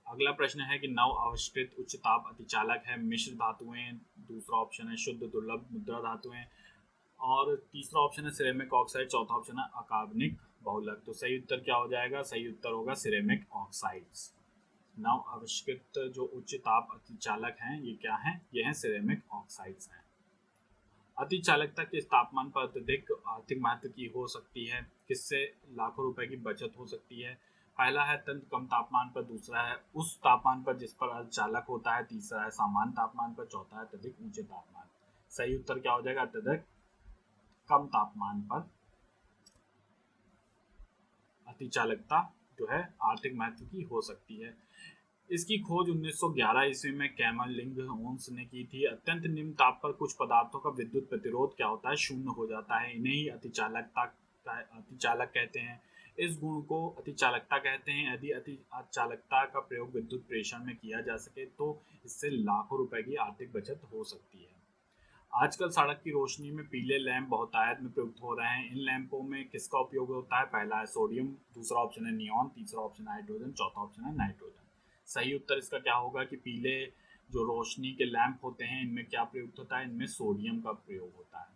अगला प्रश्न है कि नव आविष्कृत उच्च ताप अतिचालक है मिश्र धातुएं, दूसरा ऑप्शन है शुद्ध दुर्लभ मुद्रा धातुएं, और तीसरा ऑप्शन है सिरेमिक ऑक्साइड, चौथा ऑप्शन है अकार्बनिक बहुलक। तो सही उत्तर क्या हो जाएगा, सही उत्तर होगा सिरेमिक ऑक्साइड्स। नव आविष्कृत जो उच्च ताप अतिचालक हैं ये क्या हैं, ये हैं सिरेमिक ऑक्साइड्स हैं। अतिचालकता किस तापमान पर अत्यधिक आर्थिक महत्व की हो सकती है, किससे लाखों रुपए की बचत हो सकती है। पहला है अत्यंत कम तापमान पर, दूसरा है उस तापमान पर जिस पर अर्धचालक होता है, तीसरा है सामान्य तापमान पर, चौथा है अत्यधिक ऊंचे तापमान। सही उत्तर क्या हो जाएगा, अत्यधिक कम तापमान पर अतिचालकता जो है आर्थिक महत्व की हो सकती है। इसकी खोज 1911 ईस्वी में कैमरलिंग होम्स ने की थी। अत्यंत निम्न ताप पर कुछ पदार्थों का विद्युत प्रतिरोध क्या होता है, शून्य हो जाता है। इन्हें ही अतिचालक कहते हैं। इस गुण को अतिचालकता कहते हैं। यदि अतिचालकता का प्रयोग विद्युत प्रेषण में किया जा सके तो इससे लाखों रुपए की आर्थिक बचत हो सकती है। आजकल सड़क की रोशनी में पीले लैंप बहुतायत में प्रयुक्त हो रहे हैं। इन लैंपों में किसका उपयोग होता है, पहला है सोडियम, दूसरा ऑप्शन है नियॉन, तीसरा ऑप्शन है हाइड्रोजन, चौथा ऑप्शन है नाइट्रोजन। सही उत्तर इसका क्या होगा कि पीले जो रोशनी के लैंप होते हैं इनमें क्या प्रयुक्त होता है, इनमें सोडियम का प्रयोग होता है।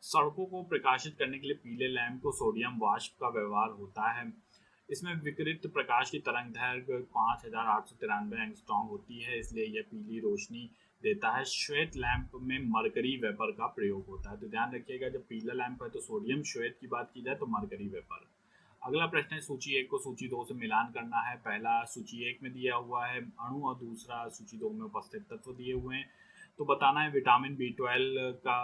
सड़कों को प्रकाशित करने के लिए पीले लैंप को सोडियम वाष्प का व्यवहार होता है। इसमें विकिरित प्रकाश की तरंग दैर्घ्य 5893 एंगस्ट्रॉम होती है, इसलिए यह पीली रोशनी देता है। श्वेत लैंप में मरकरी वेपर का प्रयोग होता है। तो ध्यान रखिएगा जब पीला लैंप है तो सोडियम, श्वेत की बात की जाए तो मरकरी वेपर। अगला प्रश्न है सूची 1 को सूची 2 से मिलान करना है। पहला सूची 1 में दिया हुआ है अणु और दूसरा सूची 2 में उपस्थित तत्व दिए हुए हैं। तो बताना है विटामिन B12 का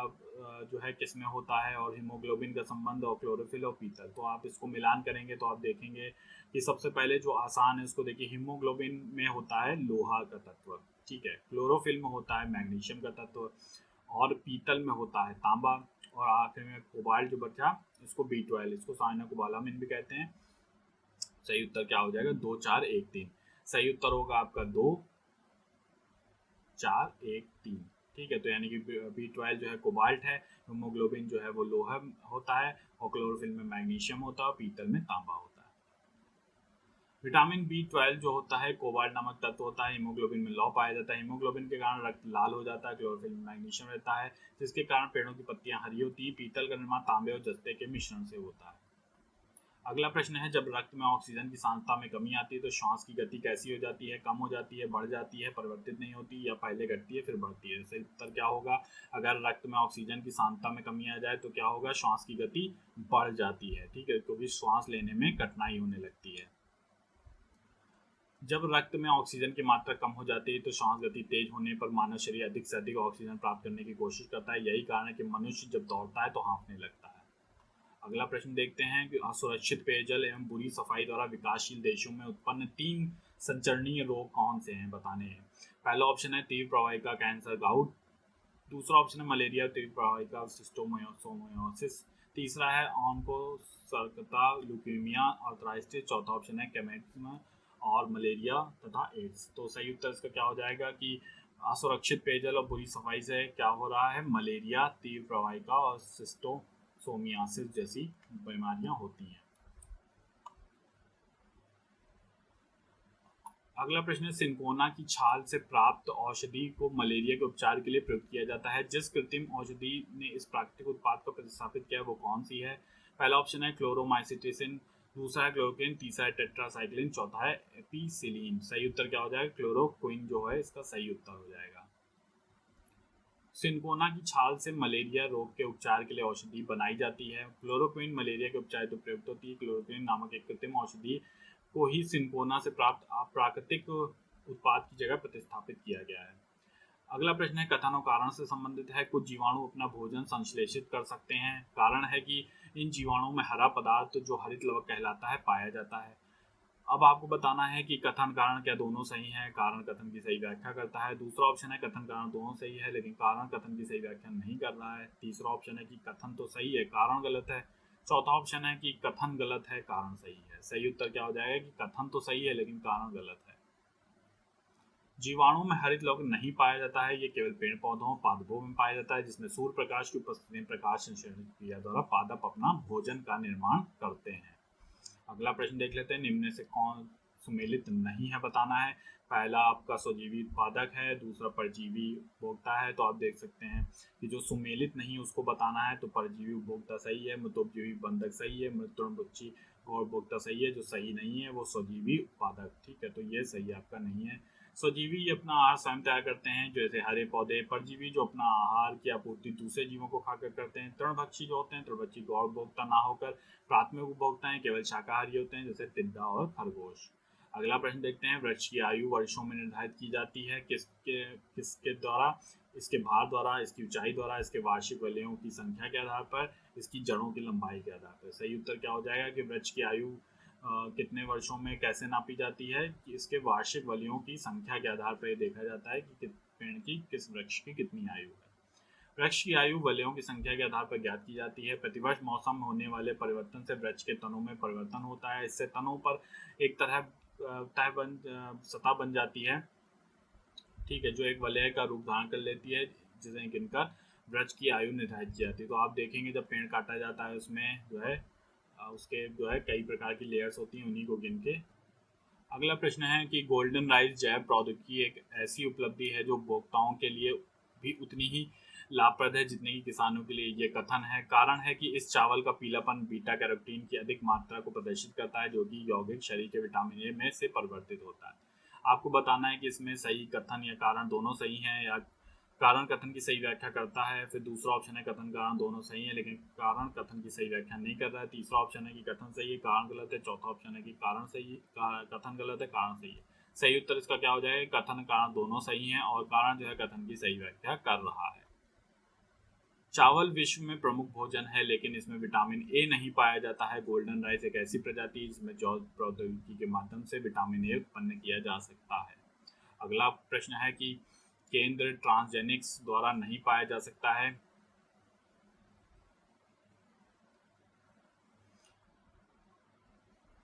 जो है किसमें होता है, और हीमोग्लोबिन का संबंध, और क्लोरोफिल और पीतल। तो आप इसको मिलान करेंगे तो आप देखेंगे कि सबसे पहले जो आसान है उसको देखिए, हीमोग्लोबिन में होता है लोहा का तत्व, ठीक है, क्लोरोफिल में होता है मैग्नीशियम का तत्व, और पीतल में होता है तांबा, और आखिर में कोबाल्ट जो बचा इसको B12, इसको साइना कोबालामिन भी कहते हैं। सही उत्तर क्या हो जाएगा, 2 4 1 3। सही उत्तर होगा आपका 2 4 1 3, ठीक है। तो यानी कि B12 जो है कोबाल्ट है, हीमोग्लोबिन जो है वो लोहा होता है, और क्लोरोफिल में मैग्नीशियम होता है, और पीतल में तांबा होता है। विटामिन B12 जो होता है कोबाल्ट नामक तत्व होता है, हीमोग्लोबिन में लौ पाया जाता है। हीमोग्लोबिन के कारण रक्त लाल हो जाता है, क्लोरोफिल में मैग्नीशियम रहता है जिसके कारण पेड़ों की पत्तियां हरी होती है। पीतल का निर्माण तांबे और जस्ते के मिश्रण से होता है। अगला प्रश्न है जब रक्त में ऑक्सीजन की सांद्रता में कमी आती है तो श्वास की गति कैसी हो जाती है, कम हो जाती है, बढ़ जाती है, परिवर्तित नहीं होती, या पहले घटती है फिर बढ़ती है। सही उत्तर क्या होगा, अगर रक्त में ऑक्सीजन की सांद्रता में कमी आ जाए तो क्या होगा, श्वास की गति बढ़ जाती है, ठीक है, क्योंकि श्वास लेने में कठिनाई होने लगती है। जब रक्त में ऑक्सीजन की मात्रा कम हो जाती है तो श्वास गति तेज होने पर मानव शरीर अधिक से अधिक ऑक्सीजन प्राप्त करने की कोशिश करता है। यही कारण है कि मनुष्य जब दौड़ता है तो हांफने लगता है। अगला प्रश्न देखते हैं कि असुरक्षित पेयजल एवं बुरी सफाई द्वारा विकासशील देशों में उत्पन्न 3 संचरणीय रोग कौन से हैं, बताने हैं। पहला ऑप्शन है तीव्र प्रवाहिका कैंसर गाउट, दूसरा ऑप्शन है मलेरिया तीव्र प्रवाहिका सिस्टोमोयोसिस, तीसरा है ऑन्कोसर्कता ल्यूकेमिया आर्थराइटिस, चौथा ऑप्शन है कैमेटमा और मलेरिया तथा एड्स। तो सही उत्तर इसका क्या हो जाएगा कि असुरक्षित पेयजल और बुरी सफाई से क्या हो रहा है, मलेरिया तीव्र प्रवाहिका और सिस्टोसोमियासिस जैसी बीमारियां होती हैं। अगला प्रश्न है सिंकोना की छाल से प्राप्त औषधि को मलेरिया के उपचार के लिए प्रयोग किया जाता है। जिस कृत्रिम औषधि ने इस प्राकृतिक उत्पाद को प्रतिस्थापित किया वो कौन सी है। पहला ऑप्शन है क्लोरोमाइसिटिसिन, दूसरा है क्लोरोक्विन, तीसरा है टेट्रासाइक्लिन, चौथा है एपिसिलीन। सही उत्तर क्या हो जाएगा, क्लोरोक्विन जो है इसका सही उत्तर हो जाएगा। सिंकोना की छाल से मलेरिया रोग के उपचार के लिए औषधि बनाई जाती है। क्लोरोक्विन मलेरिया के उपचार हेतु प्रयुक्त होती है। क्लोरोक्विन नामक एक कृत्रिम औषधि को ही सिंकोना से प्राप्त प्राकृतिक उत्पाद की जगह प्रतिस्थापित किया गया है। अगला प्रश्न है कथन और कारण से संबंधित है। कुछ जीवाणु अपना भोजन संश्लेषित कर सकते हैं। कारण है कि इन जीवाणुओं में हरा पदार्थ जो हरित लवक कहलाता है पाया जाता है। अब आपको बताना है कि कथन कारण क्या दोनों सही है। कारण कथन की सही व्याख्या करता है। दूसरा ऑप्शन है कथन कारण दोनों सही है लेकिन कारण कथन की सही व्याख्या नहीं कर रहा है। तीसरा ऑप्शन है कि कथन तो सही है कारण गलत है। चौथा ऑप्शन है कि कथन गलत है कारण सही है। सही उत्तर क्या हो जाएगा कि कथन तो सही है लेकिन कारण गलत है। जीवाणु में हरित लवक नहीं पाया जाता है। ये केवल पेड़ पौधों पादपों में पाया जाता है जिसमें सूर्य प्रकाश की उपस्थिति में प्रकाश संश्लेषण क्रिया द्वारा पादप अपना भोजन का निर्माण करते हैं। अगला प्रश्न देख लेते हैं। निम्न में से कौन सुमेलित नहीं है बताना है। पहला आपका स्वजीवी उत्पादक है, दूसरा परजीवी उपभोक्ता है। तो आप देख सकते हैं कि जो सुमेलित नहीं उसको बताना है। तो परजीवी उपभोक्ता सही है, मृतोपजीवी बंधक सही है, मृत्युणभक्षी गौण उपभोक्ता सही है। जो सही नहीं है वो स्वजीवी उत्पादक। ठीक है, तो ये सही आपका नहीं है। स्वजीवी अपना आहार स्वयं तैयार करते हैं जैसे हरे पौधे। परजीवी जो अपना आहार की आपूर्ति दूसरे जीवों को खाकर करते हैं। तृणभक्षी जो होते हैं तृणभक्षी गौण उपभोक्ता ना होकर प्राथमिक उपभोक्ता हैं, केवल शाकाहारी होते हैं जैसे टिड्डा और खरगोश। अगला प्रश्न देखते हैं। वृक्ष की आयु वर्षों में निर्धारित की जाती है किसके द्वारा? इसके भार द्वारा, इसकी ऊंचाई द्वारा, इसके वार्षिक वलयों की संख्या के आधार पर, इसकी जड़ों की लंबाई के आधार पर। सही उत्तर क्या हो जाएगा कि वृक्ष की आयु कितने वर्षों में कैसे नापी जाती है कि इसके वार्षिक वलयों की संख्या के आधार पर देखा जाता है कि पेड़ की किस वृक्ष की कितनी आयु है। वृक्ष की आयु वलयों की संख्या के आधार पर ज्ञात की जाती है। प्रतिवर्ष मौसम में होने वाले परिवर्तन से वृक्ष के तनों में परिवर्तन होता है। इससे तनों पर एक तरह सतह बन जाती है, ठीक है, जो एक वलय का रूप धारण कर लेती है जिसे गिनकर वृक्ष की आयु निर्धारित की जाती है। तो आप देखेंगे जब पेड़ काटा जाता है उसमें जो है उसके जो है कई प्रकार की लेयर्स होती हैं, उन्हीं को गिन के। अगला प्रश्न है कि गोल्डन राइस जैव प्रौद्योगिकी एक ऐसी उपलब्धि है जो उपभोक्ताओं के लिए भी उतनी ही लाभप्रद है जितनी ही किसानों के लिए। ये कथन है। कारण है कि इस चावल का पीलापन बीटा कैरोटीन की अधिक मात्रा को प्रदर्शित करता है जो कि यौगिक शरीर के विटामिन ए में से परिवर्तित होता है। आपको बताना है कि इसमें सही कथन या कारण दोनों सही हैं या कारण कथन की सही व्याख्या करता है। फिर दूसरा ऑप्शन है कथन कारण दोनों सही है लेकिन कारण कथन की सही व्याख्या नहीं कर रहा है। तीसरा ऑप्शन है कि कथन सही है कारण गलत है। चौथा ऑप्शन है कि कारण सही कथन गलत है कारण सही है। सही उत्तर इसका क्या हो जाएगा? कथन कारण दोनों सही हैं और कारण जो है कथन की सही व्याख्या कर रहा है। चावल विश्व में प्रमुख भोजन है लेकिन इसमें विटामिन ए नहीं पाया जाता है। गोल्डन राइस एक ऐसी प्रजाति जिसमें जैव प्रौद्योगिकी के माध्यम से विटामिन ए उत्पन्न किया जा सकता है। अगला प्रश्न है कि केंद्र ट्रांसजेनिक्स द्वारा नहीं पाया जा सकता है।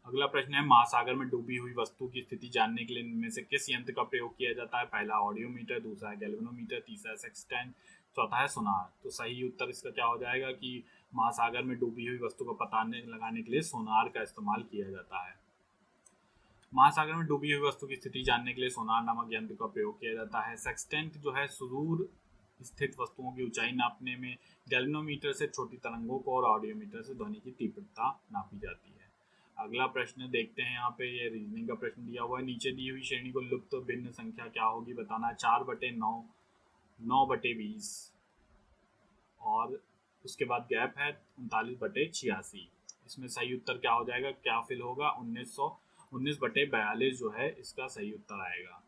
अगला प्रश्न है महासागर में डूबी हुई वस्तु की स्थिति जानने के लिए इनमें से किस यंत्र का प्रयोग किया जाता है? पहला ऑडियोमीटर, दूसरा है गैल्वेनोमीटर, तीसरा है सेक्सटेंट, चौथा है सोनार। तो सही उत्तर इसका क्या हो जाएगा कि महासागर में डूबी हुई वस्तु का पता लगाने के लिए सोनार का इस्तेमाल किया जाता है। महासागर में डूबी हुई वस्तु की स्थिति जानने के लिए सोनार नामक यंत्र का प्रयोग किया जाता है। सेक्सटेंट जो है सुदूर स्थित वस्तुओं की ऊंचाई नापने में, गैल्वेनोमीटर से छोटी तरंगों को और ऑडियोमीटर से ध्वनि की तीव्रता नापी जाती है। अगला प्रश्न देखते हैं। यहाँ पे ये रीजनिंग का प्रश्न दिया हुआ है। नीचे दी हुई श्रेणी को लुप्त भिन्न संख्या क्या होगी बताना है। 4/9, 9/20 और उसके बाद गैप है 39/86। इसमें सही उत्तर क्या हो जाएगा? क्या फिल होगा? 19/42 जो है इसका सही उत्तर आएगा।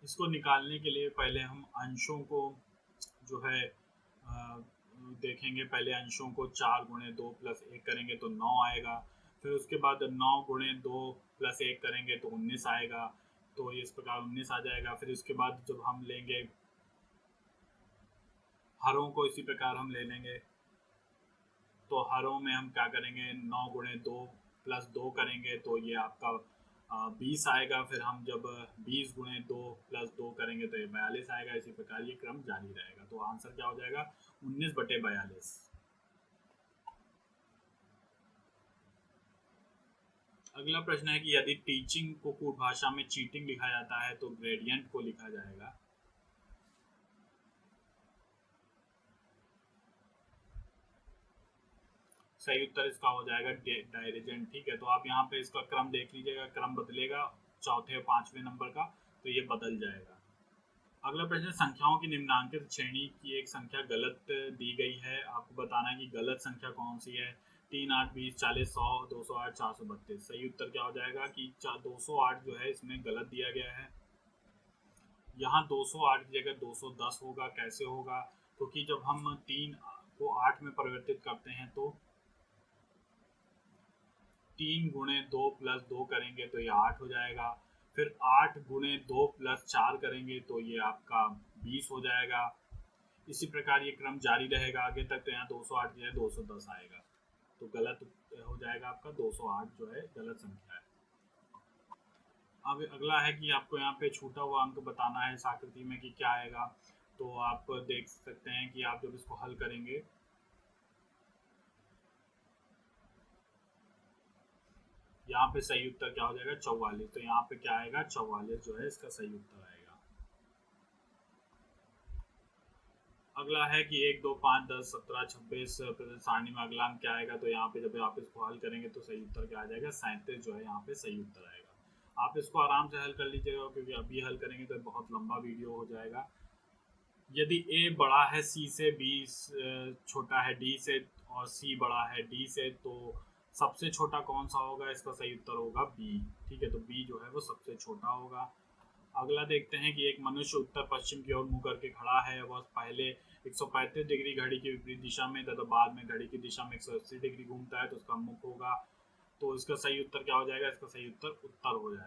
इसको निकालने के लिए पहले हम अंशों को जो है देखेंगे। पहले अंशों को 4×2 + 1 करेंगे तो 9 आएगा। फिर उसके बाद 9×2 + 1 करेंगे तो 19 आएगा। तो इस प्रकार 19 आ जाएगा। फिर उसके बाद जब हम लेंगे हरों को, इसी प्रकार हम ले लेंगे तो हरों में हम क्या करेंगे? 9×2 + 2 करेंगे तो ये आपका 20 आएगा। फिर हम जब 20×2 + 2 करेंगे तो ये 42 आएगा। इसी प्रकार ये क्रम जारी रहेगा। तो आंसर क्या हो जाएगा? 19/42। अगला प्रश्न है कि यदि टीचिंग को कोड भाषा में चीटिंग लिखा जाता है तो ग्रेडियंट को लिखा जाएगा। सही उत्तर इसका हो जाएगा डायरेजेंट। ठीक है, तो आप यहाँ पे इसका क्रम देख लीजिएगा, क्रम बदलेगा चौथे और 5वें नंबर का, तो ये बदल जाएगा। अगला प्रश्न, संख्याओं की निम्नांकित श्रेणी की एक संख्या गलत दी गई है। आपको बताना है कि गलत संख्या कौन सी है। 3 8 20 40 100 208 432। सही उत्तर क्या हो जाएगा कि 208 जो है इसमें गलत दिया गया है। यहाँ 208 की जगह 210 होगा। कैसे होगा? क्योंकि जब हम 3 को 8 में परिवर्तित करते हैं तो 3 गुणे 2 प्लस 2 करेंगे तो ये 8 हो जाएगा। फिर 8 गुणे 2 प्लस 4 करेंगे तो ये आपका 20 हो जाएगा। इसी प्रकार ये क्रम जारी रहेगा आगे तक। तो यहाँ 208 जो है 210 आएगा। तो गलत हो जाएगा आपका 208 जो है गलत संख्या है। अब अगला है कि आपको यहाँ पे छूटा हुआ अंक बताना है इस आकृति में कि क्या आएगा। तो आप देख सकते हैं कि आप जब इसको हल करेंगे यहाँ पे सही उत्तर क्या हो जाएगा 44। तो यहाँ पे क्या आएगा 44 जो है इसका सही उत्तर आएगा। अगला है कि 1 2 5 10 17 26 सारणी में अगला अंक क्या आएगा। तो यहाँ पे जब आप इसको हल करेंगे तो सही उत्तर क्या आ जाएगा 37 जो है यहाँ पे सही उत्तर आएगा। आप इसको आराम से हल कर लीजिएगा क्योंकि अभी हल करेंगे तो बहुत लंबा वीडियो हो जाएगा। यदि a बड़ा है c से, b छोटा है d से और c बड़ा है d से, तो सबसे छोटा कौन सा होगा? इसका सही उत्तर होगा b। ठीक है, तो b जो है वो सबसे छोटा होगा। अगला देखते हैं कि एक मनुष्य उत्तर पश्चिम की ओर मुंह करके खड़ा है। वह पहले 135 डिग्री घड़ी की विपरीत दिशा में तथा बाद में घड़ी की दिशा में 180 डिग्री घूमता है तो उसका मुख होगा। तो इसका सही उत्तर क्या हो जाएगा? इसका सही उत्तर उत्तर हो जाएगा।